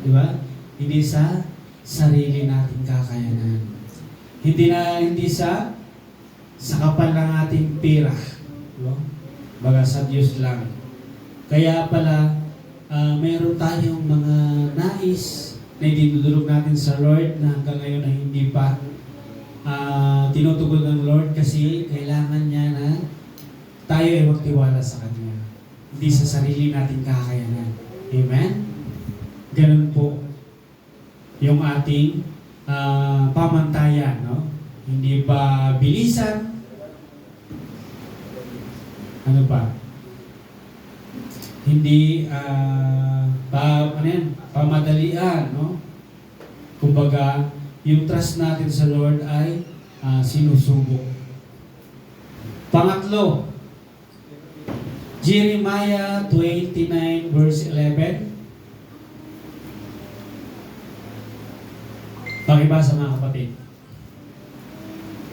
Diba? Hindi sa sarili nating kakayanan. Hindi sa kapal ng ating pira. Diba? Baga sa Diyos lang. Kaya pala, mayroon tayong mga nais na idinudulog natin sa Lord na hanggang ngayon na hindi pa tinutugon ng Lord kasi kailangan niya na tayo ay magtiwala sa Kanya. Hindi sa sarili nating kakayanan. Amen? Ganun po yung ating pamantayan. No? Hindi ba bilisan? Ano pa? Hindi pamadalian, no? Kumbaga, yung trust natin sa Lord ay sinusubok. Pangatlo, Jeremiah 29 verse 11. Pakibasa mga kapatid.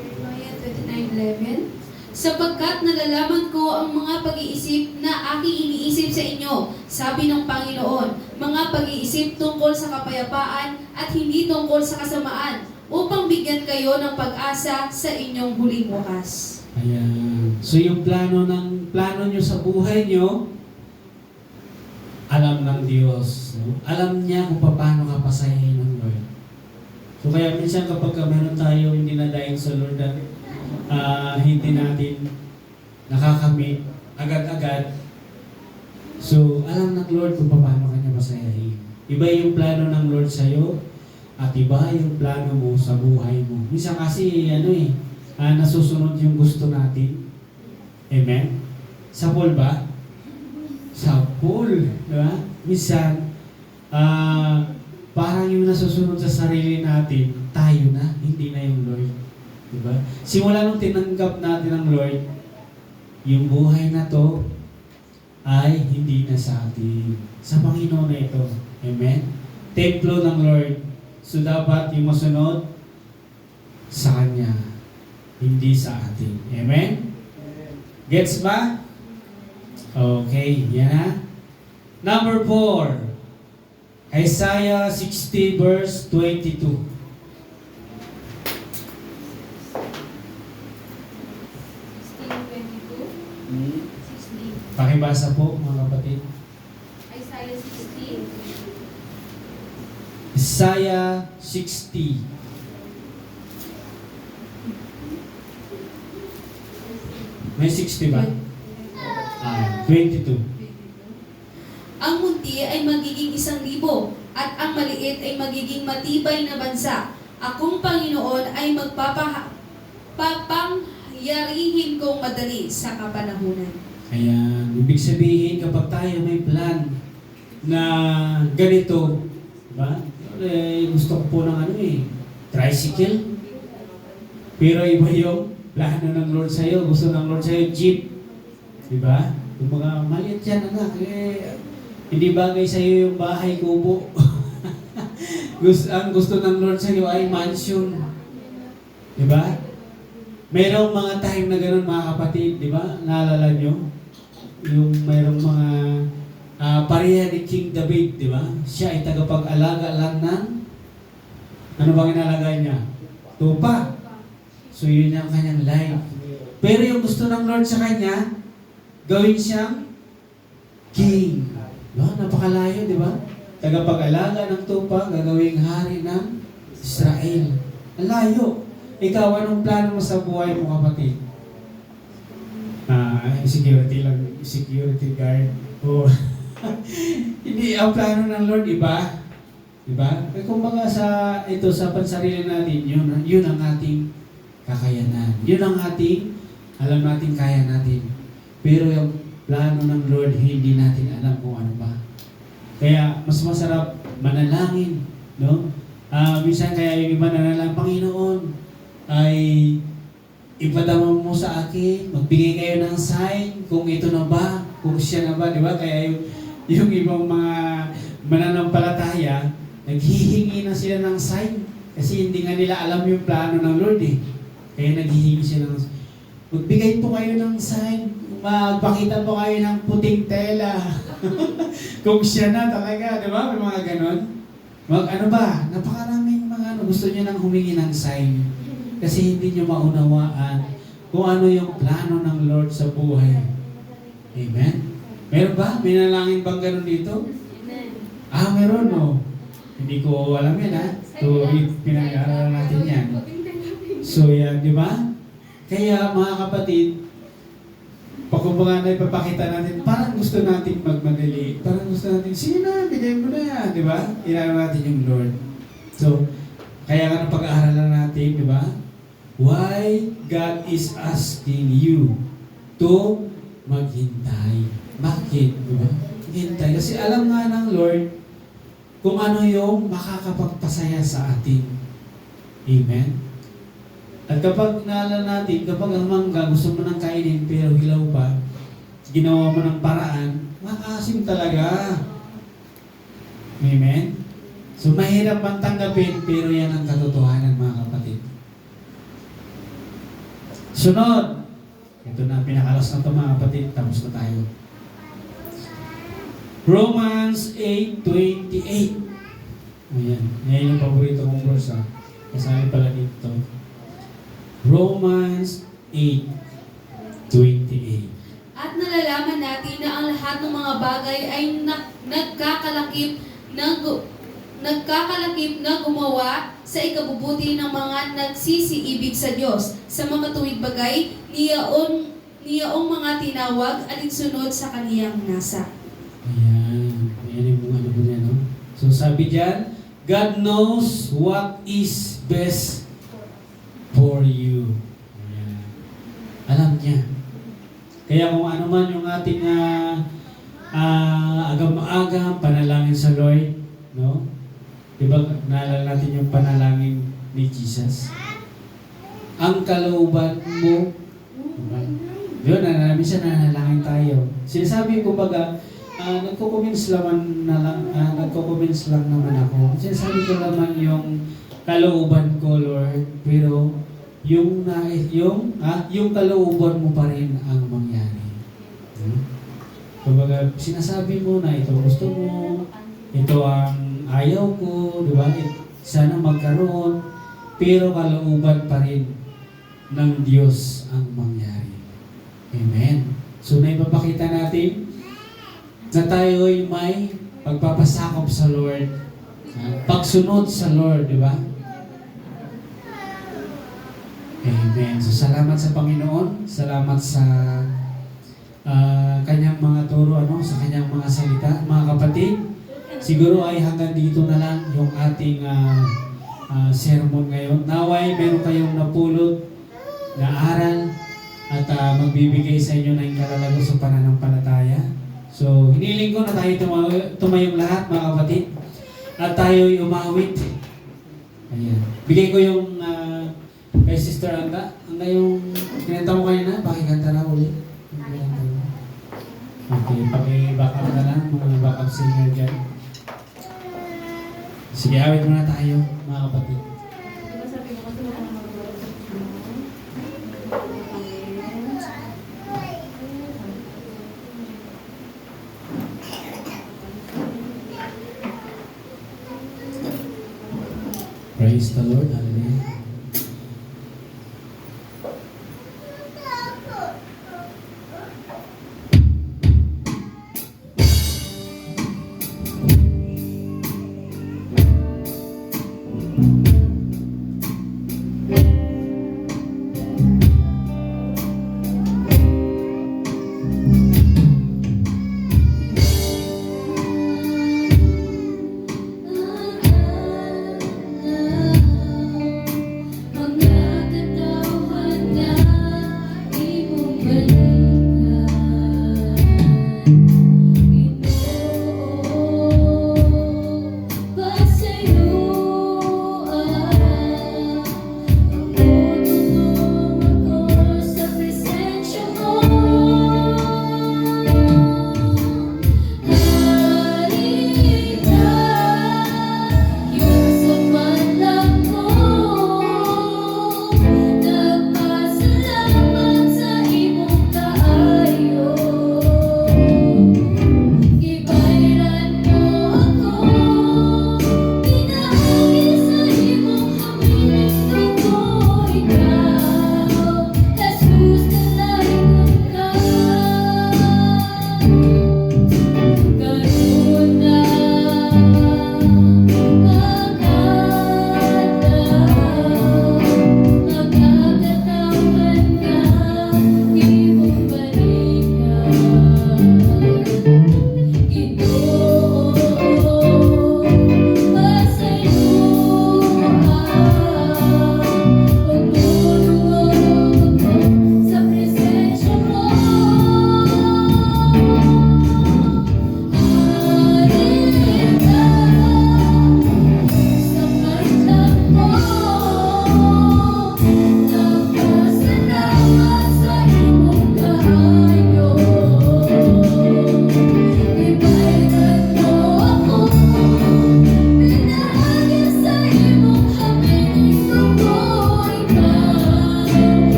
Jeremiah 29:11. Sapagkat nalalaman ko ang mga pag-iisip na aking iniisip sa inyo, sabi ng Panginoon, mga pag-iisip tungkol sa kapayapaan at hindi tungkol sa kasamaan, upang bigyan kayo ng pag-asa sa inyong huling wakas. Ayan. So yung plano nyo sa buhay nyo, alam ng Diyos. No? Alam niya kung paano ka pasahin ng Lord. So kaya minsan kapag meron tayo hindi na dahil sa Lord hindi natin nakakamit agad-agad. So, alam ng Lord kung paano kanya masayahin. Iba yung plano ng Lord sa'yo at iba yung plano mo sa buhay mo. Minsan kasi, nasusunod yung gusto natin. Amen? Sa pool ba? Sa pool. Diba? Minsan, parang yung nasusunod sa sarili natin, tayo na, hindi na yung Lord. Diba? Simula nung tinanggap natin ng Lord, yung buhay na to ay hindi na sa atin. Sa Panginoon na ito. Amen? Templo ng Lord. So dapat yung masunod sa Kanya. Hindi sa atin. Amen? Gets ba? Okay, yan na. Number 4. Isaiah 60 verse 22. 16. Pakibasa po mga kapatid. Isaiah 16. Isaiah 60. May 60 ba? 22. Ang munti ay magiging 1,000 at ang maliit ay magiging matibay na bansa. Akong Panginoon ay papangyarihin kong madali sa kapanahunan. Ayan, ibig sabihin kapag tayo may plan na ganito, diba? Gusto ko po ng tricycle. Pero iba yung plano ng Lord sa'yo. Gusto ng Lord sa'yo, jeep. Diba? Yung mga maliit yan, anak, hindi bagay sa'yo yung bahay kubo. Ang gusto ng Lord sa'yo ay mansion. Diba? Mayroong mga time na gano'n, mga kapatid, diba? Naalala nyo? Yung mayroong mga pareha ni King David, di ba? Siya ay tagapag-alaga lang ng ano bang inalagay niya? Tupa. So yun ang kanyang life. Pero yung gusto ng Lord sa kanya, gawin siyang king. No? Napakalayo, di ba? Tagapag-alaga ng tupa, gagawing hari ng Israel. Ang layo. Ikaw, anong plano mo sa buhay mo, kapatid? Security lang, security guard. O hindi, ang plano ng Lord, iba. Diba? Kung baga sa pansarili natin, yun ang ating kakayanan. Yun ang ating, alam natin, kaya natin. Pero yung plano ng Lord, hindi natin alam kung ano ba. Kaya, mas masarap manalangin, no? Minsan kaya yung iba nanalangin, Panginoon, ay ipadama mo sa akin, magbigay kayo ng sign kung ito na ba, kung siya na ba, di ba? Kaya yung ibang mga mananampalataya, naghihingi na sila ng sign kasi hindi nga nila alam yung plano ng Lord eh. Kaya naghihingi sila ng magbigay po kayo ng sign, magpakita po kayo ng puting tela. Kung siya na talaga, di ba? May mga ganon. Ano ba? Napakaraming mga gusto niya nang humingi ng sign. Kasi hindi nyo maunawaan kung ano yung plano ng Lord sa buhay. Amen? Meron ba? May nalangin bang ganun dito? Meron, no? Hindi ko alam yan, ha? So, pinag-aaralan natin yan. So, yan, di ba? Kaya, mga kapatid, pagkumbaga na ipapakita natin, parang gusto natin magmadali. Parang gusto natin, sige na, bigay mo na yan, di ba? Inaaral natin yung Lord. So, kaya nga pag-aaralan natin, di ba? Why God is asking you to maghintay. Bakit? Diba? Maghintay. Kasi alam nga ng Lord kung ano yung makakapagpasaya sa atin. Amen? At kapag naalala natin, kapag ang mangga gusto mo nang kainin pero hilaw pa, ginawa mo ng paraan, makakasim talaga. Amen? So mahirap man tanggapin, pero yan ang katotohanan, mga kapatid. Sunod. Ito na, pinakalas na ito, mga kapatid. Tapos na tayo. Romans 8:28. Ayan. Yan yung paborito kong verse. Kasali pala dito. Romans 8:28. At nalalaman natin na ang lahat ng mga bagay ay nagkakalakip na gumawa sa ikabubuti ng mga nagsisiibig sa Diyos. Sa mga tuwid bagay, niyaong mga tinawag alinsunod sa kaniyang nasa. Ayan. Ayan yung mga ano niya, no? So sabi diyan, God knows what is best for you. Ayan. Alam niya. Kaya kung ano man yung ating agam-agam, panalangin sa Lord, no? Diba, naalala natin yung panalangin ni Jesus? Ang kalooban mo, diba? Yun, minsan nanalangin tayo. Sinasabi ko baga, nagko-comments lang naman ako. Sinasabi ko naman yung kalooban ko, Lord, pero yung kalooban mo pa rin ang mangyari. Kumbaga, sinasabi mo na ito gusto mo, ito ang ayaw ko, di ba? Sana magkaroon, pero kalooban pa rin ng Diyos ang mangyari. Amen. So, naipapakita natin na tayo'y may pagpapasakop sa Lord, pagsunod sa Lord, di ba? Amen. So, salamat sa Panginoon, salamat sa kanyang mga turo, sa kanyang mga salita. Mga kapatid, siguro ay hanggang dito na lang yung ating sermon ngayon. Naway, meron kayong napulot na aral at magbibigay sa inyo ng kalalago sa pananampalataya. So, Hiniling ko na tayo tumayong lahat, mga kapatid. At tayo'y umawit. Ayan. Bigay ko yung kay Sister Anda. Anda yung kinanta mo kanina, pakikanta na ulit. Okay, paki-backup na lang, mga backup singer dyan. Sige, awit muna tayo, mga kapatid. Diba sabi mo kasi wala nang magagawa sa Praise the Lord. Hallelujah.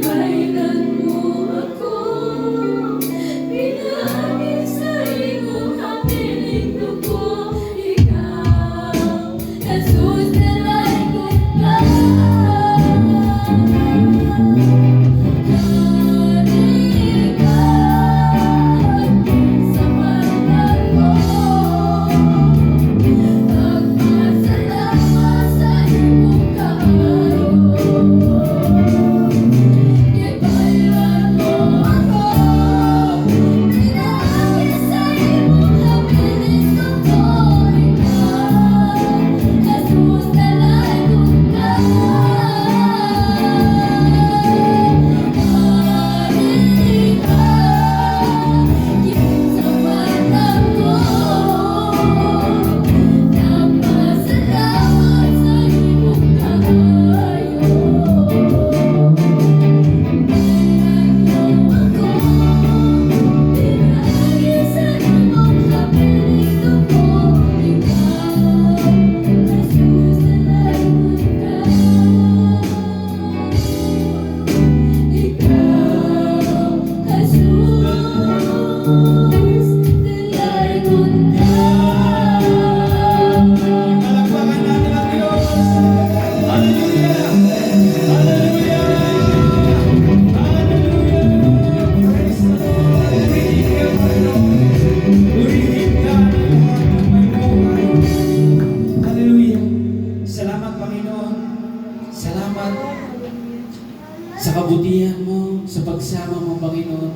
kailan mo ako pinagin sa iyong habiling dugo. Ikaw, Jesus, dalay ko ka. Palakpakan natin ang Diyos. Hallelujah! Hallelujah! Hallelujah! Praise the Lord! Purihin ka, Panginoon. Purihin ka ng lahat ng may buhay. Hallelujah! Salamat, Panginoon. Salamat sa kabutihan mo, sa pagsama mo, Panginoon.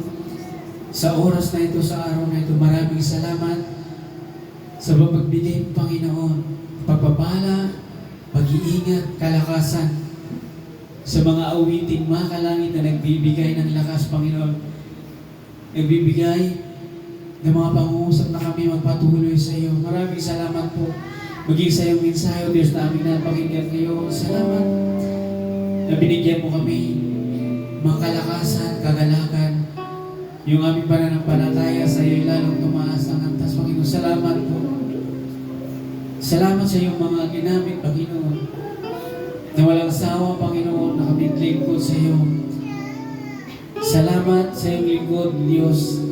Sa oras na ito, sa araw na ito, maraming salamat sa pagbigay, Panginoon, pagpapala, pag-iingat, kalakasan sa mga awiting makalangit na nagbibigay ng lakas, Panginoon. Nagbibigay ng mga pangungusap na kami magpatuloy sa iyo. Maraming salamat po. Maging sa iyong mensahe, O Diyos, na aming napakinggan ngayon. Salamat na binigyan mo kami mga kalakasan, kagalakan, yung aming pananampalataya sa iyo lalong tumaas ang antas, Panginoon. Salamat po. Salamat sa iyong mga ginamit, Panginoon, na walang sawa, Panginoon, na kami lingkod sa iyo. Salamat sa iyong lingkod, Diyos,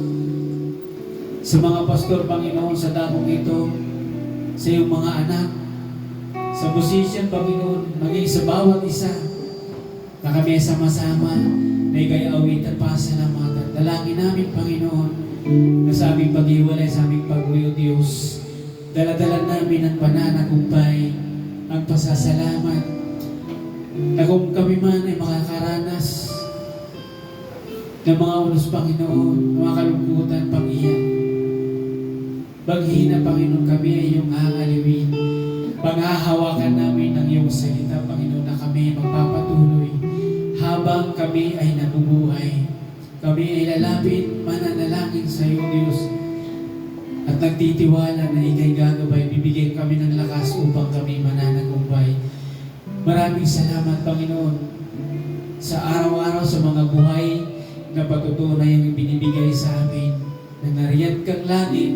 sa mga pastor, Panginoon, sa dakong ito, sa iyong mga anak, sa musician, Panginoon, maging sa bawat isa, na kami sama-sama, na ikay awitan pa sa lamatan. Dalangin namin, Panginoon, na sa aming pag-iwalay, sa aming pag-uwi, O Diyos, dala-dala namin ang pananagumpay, ang pasasalamat, na kung kami man ay makakaranas ng mga unos, Panginoon, mga kalungkutan, pag-iyak, baghina, Panginoon, kami ay iyong aaliwin. Panghahawakan namin ng iyong salita, Panginoon, na kami magpapatuloy habang kami ay nabubuhay. Kami ay lalapit, mananalangin sa iyo, Diyos, at nagtitiwala na ikay gagabay, bibigyan kami ng lakas upang kami mananagumpay. Maraming salamat, Panginoon, sa araw-araw, sa mga buhay na patutunay ang binibigay sa amin, na nariyan kang langit,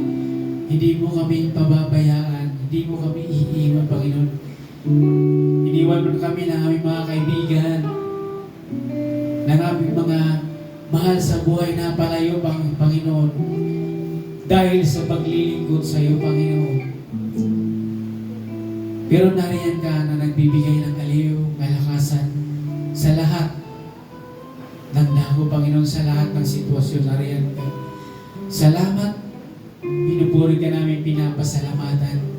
hindi mo kami pababayaan, hindi mo kami iiwan, Panginoon. Iniwan mo kami ng aming mga kaibigan, ng aming mga mahal sa buhay na palayo, Panginoon, dahil sa paglilingkod sa iyo, Panginoon. Pero nariyan ka na nagbibigay ng aliw, kalakasan sa lahat ng lago, Panginoon, sa lahat ng sitwasyon, nariyan ka. Salamat, pinupuri ka namin, pinapasalamatan.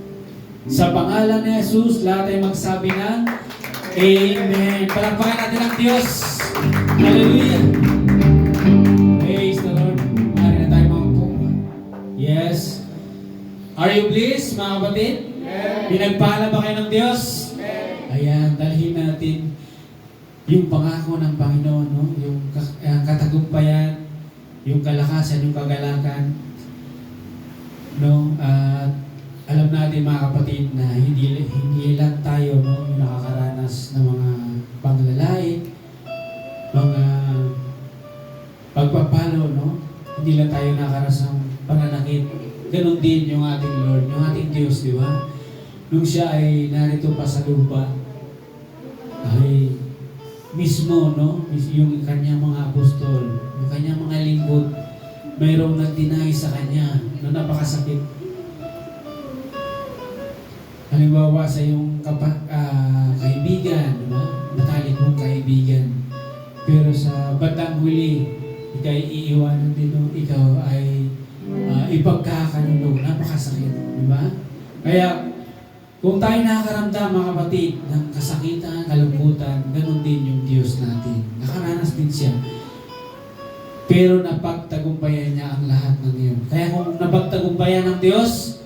Sa pangalan ni Jesus, lahat ay magsabi ng Amen. Palakpakan natin ang Diyos. Hallelujah. Praise the Lord. Maaari na tayo maupo. Yes. Are you pleased, mga kapatid? Pinagpala ba kayo ng Diyos? Ayan, dalhin natin yung pangako ng Panginoon, no? Yung katagumpayan, yung kalakasan, yung kagalakan, no? At alam natin, mga kapatid, na hindi lang tayo, no, yung nakakaranas ng mga panglalait, mga pagpapalo, no? Hindi lang tayo nakaranas ng pananakit. Ganon din yung ating Lord, yung ating Diyos, di ba? Nung siya ay narito pa sa lupa, ay mismo, no? Yung kanyang mga apostol, yung kanyang mga lingkod, mayroong nag-deny sa kanya na napakasakit. Halimbawa sa iyong kaibigan, di ba? Matalik mong kaibigan. Pero sa bandang huli, ikaw ay iiwanan din nung ikaw ay ipagkakalulong. Napakasakit, di ba? Kaya, kung tayo nakakaramdam, mga kapatid, ng kasakitan, kalungkutan, ganun din yung Diyos natin. Nakaranas din siya. Pero napagtagumpayan niya ang lahat ng iyon. Kaya kung napagtagumpayan ng Diyos,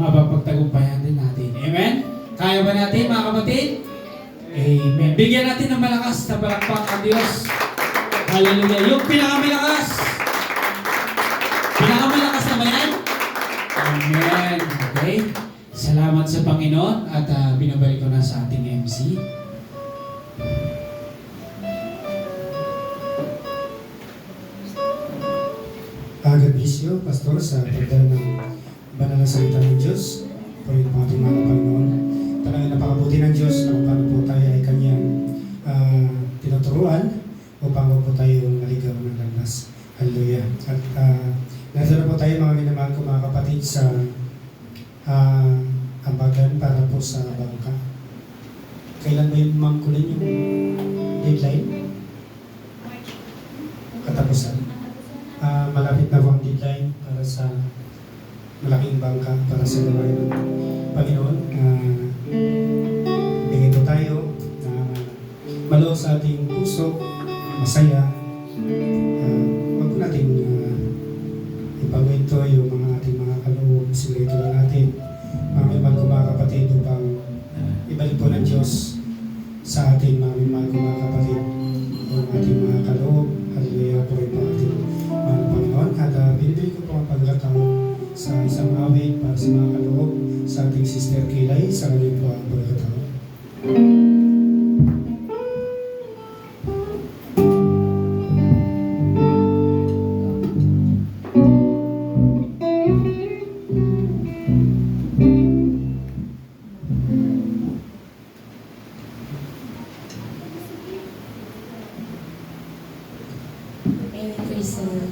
mapapagtagumpayan din natin. Amen? Kaya ba natin, mga kapatid? Amen. Bigyan natin ng malakas na palakpak ang Diyos. Hallelujah. Yung pinakamalakas. Pinakamalakas na ba yan? Amen. Okay. Salamat sa Panginoon at binabalik ko na sa ating MC. God bless you, Pastor, sa pagdala ng banal na salita ng Diyos. Pagod po ating mga Panginoon. Talagang napakabuti ng Diyos kung paano po tayo ay kanyang tinuturuan upang huwag po tayo naligaw ng landas. Hallelujah. At narito na po tayo mga minamahal ko mga kapatid sa ambagan para po sa bangka. Kailan ba yun mangkulin yung deadline? Katapusan. Malapit na po ang deadline para sa malaking bangka para sa gawain ng Panginoon. Bigay po tayo na malo sa ating puso, masaya. Huwag po natin ipagwento yung mga ating mga kaloob. Sigurito lang natin mga mahal ko mga kapatid upang ibalik po ng Diyos sa ating mga mahal ko mga kapatid ang ating mga kaloob. Hallelujah po rin po ating mga Panginoon. At binibili ko po ang pagkakataon sa isang awit para sa mga kaloob sa ating Sister Kilay sa kanyang po ang pagkakataon. Amen. Praise the Lord.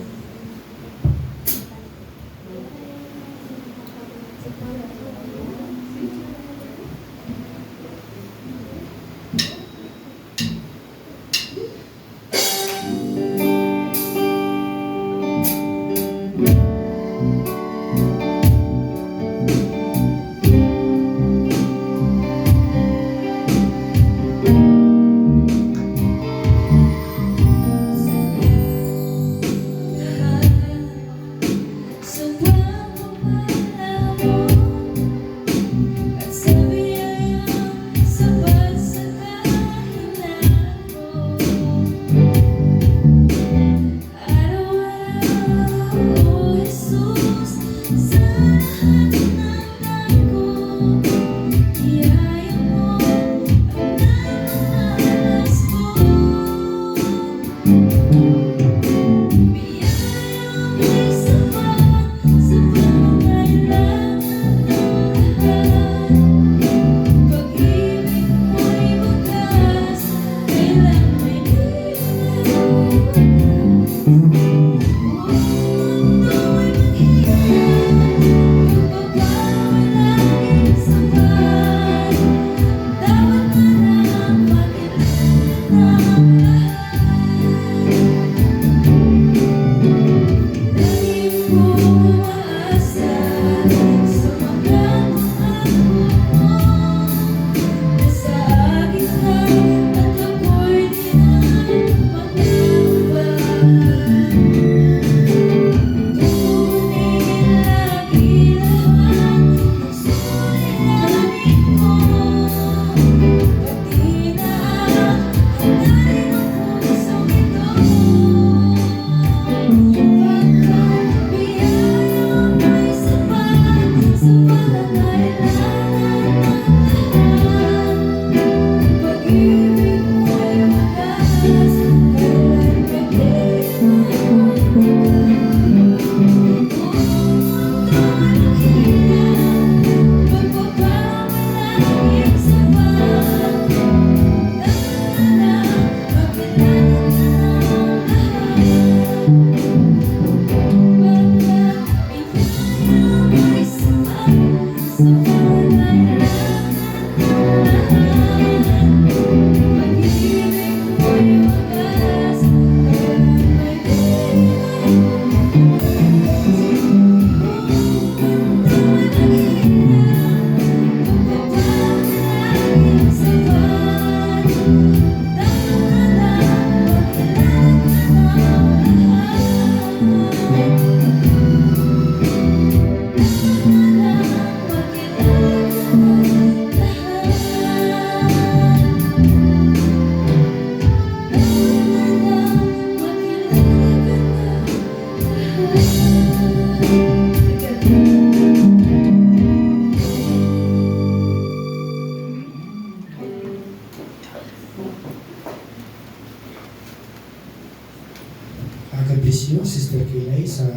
God bless you, Sister Kilay, sa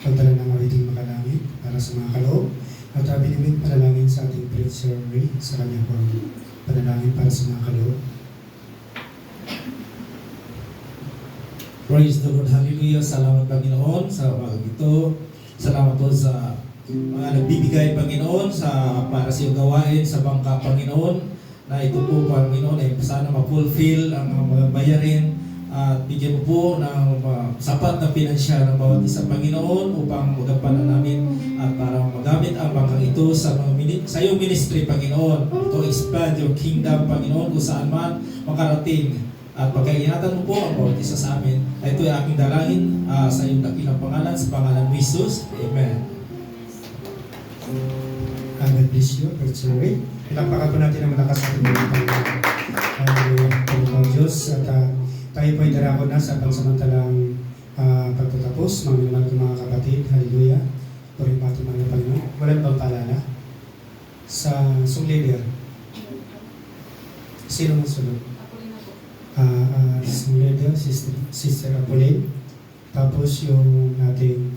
pagdala ng awiting makalangit para sa mga kaloob. At binimig panalangin sa ating Preacher Ray sa kanya po panalangin para sa mga kaloob. Praise the Lord. Hallelujah. Salamat Panginoon sa umaga ito. Salamat po sa mga nagbibigay Panginoon para sa iyong gawain sa bangka Panginoon, na ito po Panginoon ay sana ma-fulfill ang mga bayarin at bigyan mo po ng sapat na pinansyal ng bawat isa Panginoon upang magampanan namin at para magamit ang bangkang ito sa sa iyong ministry Panginoon, to expand your kingdom Panginoon kung saan man makarating. At pagkaingatan mo po ang bawat isa sa amin. Ito ay aking dalangin sa iyong dakilang pangalan, sa pangalan ni Jesus. Amen. God bless you, Preacher Ray. Pilapakan po natin ang malakas at mga Panginoon. Hallelujah. Panginoon Diyos. At tayo po ay darako na sa pansamantalang pagtatapos. Mga minamahal ko mga kapatid. Hallelujah. Puri pati mga Panginoon. Walang bang paalala sa song leader? Sino ang sunod? Song leader, Sister Apolline. Tapos yung ating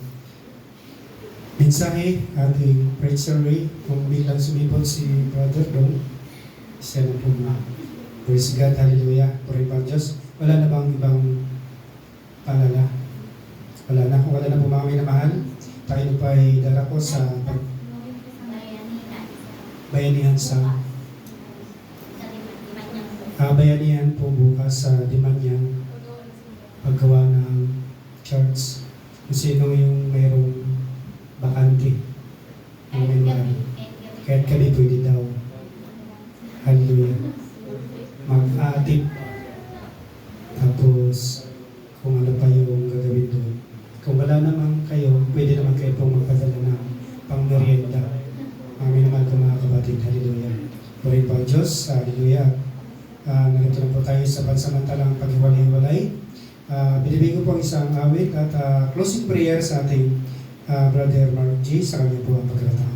mensahe, ating Preacher Ray. Kung biglang sumipot si Brother Dong, siya na po na. Praise God, hallelujah. Puri pa Diyos. Wala na bang ibang paalala? Wala na. Kung wala na po mga minamahal, tayo pa ay darako sa bayanihan sa bayanihan po bukas sa Dimanyang paggawa ng church. Kung sino yung mayroong bakante. Kahit kami pwede daw. Hallelujah. Mag-aatip. Tapos, kung ano pa yung gagawin doon. Kung wala naman kayo, pwede naman kayo pong magpadala ng pang-merienda. Amin naman ko mga kapatid. Hallelujah. Puri pa Diyos. Hallelujah. Narito na po tayo sa pansamantalang paghiwalay-hiwalay. Binibigay ko po ang isang awit at closing prayer sa ating Brother Mark G. Sa kanya po ang pagkakataon.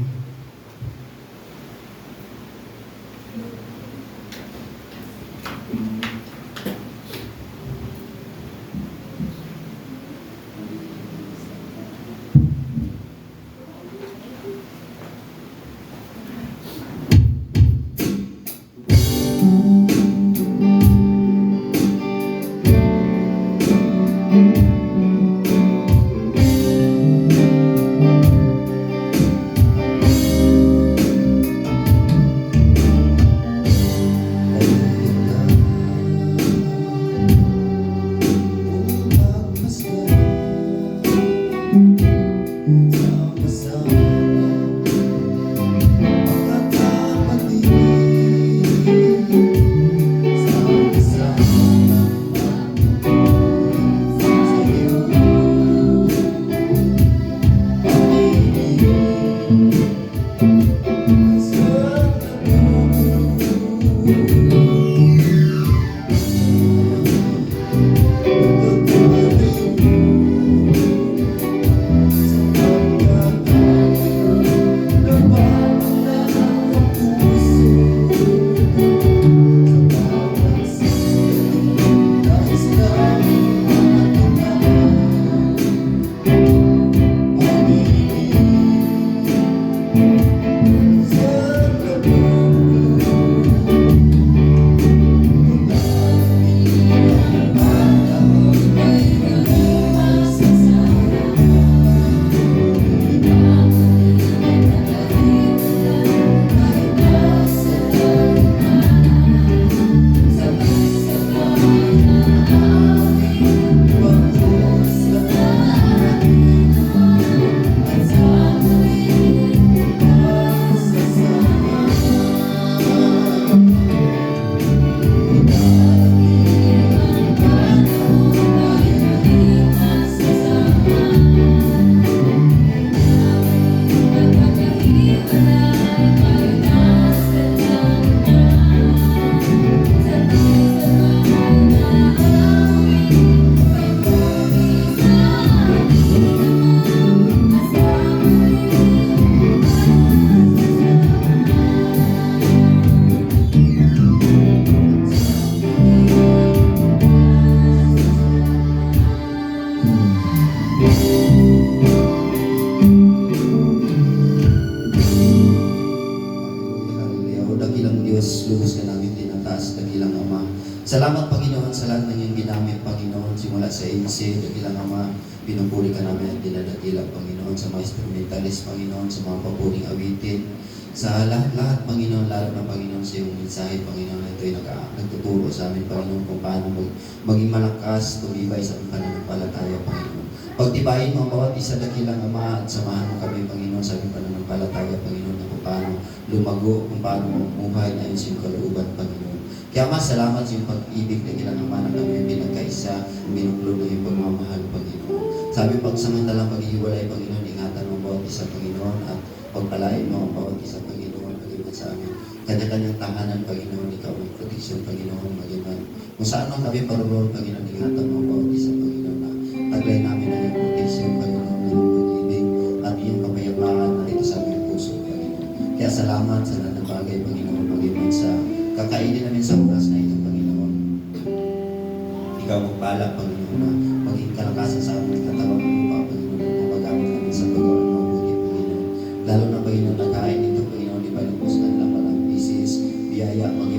Salamat, Panginoon, sa lahat ng iyong ginamit, Panginoon, simula sa AC, dakilang Ama, pinupuri ka namin at dinadakilang, Panginoon, sa mga instrumentalist, Panginoon, sa mga papuring awitin, sa lahat-lahat, Panginoon, lalo na, Panginoon, sa iyong mensahe, Panginoon, na ito'y nagtuturo sa amin, Panginoon, kung paano maging malakas, tumibay sa pananampalataya, Panginoon. Pagtibayin mo ang bawat isa, dakilang Ama, at samahan mo kami, Panginoon, sa aming pananampalataya, Panginoon, na kung paano lumago, kung paano mamuhay na yun sa iyong kalooban, Panginoon. Kaya Ama, salamat sa iyong pag-ibig, dakilang Ama, na kami pinagkaisa, binuklo na iyong pagmamahal, Panginoon. Sabi pagsamantalang paghihiwalay, Panginoon, ingatan mo ang bawat isa, Panginoon, at pagpalain mo ang bawat isa, Panginoon, magiman sa amin. Kanya-kanyang tahanan, Panginoon, ikaw ang proteksyon, Panginoon, magiman. Kung saan man kami paroroon, Panginoon, ingatan mo ang bawat isa, Panginoon, na taglay namin ang iyong proteksyon, Panginoon, ng iyong pag-ibig, at iyong kapayapaan na ito sa aming puso, Panginoon. Kaya salamat sa lahat ng bagay, Panginoon, magiman sa kakainin namin sa oras na ito, Panginoon. Ikaw magpala, Panginoon, na maging kalakasan sa aming katawan ng lupa, Panginoon, at magamit namin sa paggawa ng mabuti, Panginoon. Lalo na, Panginoon, nagkain dito, Panginoon, di ba lubos na lang walang bisis, biyaya, Panginoon,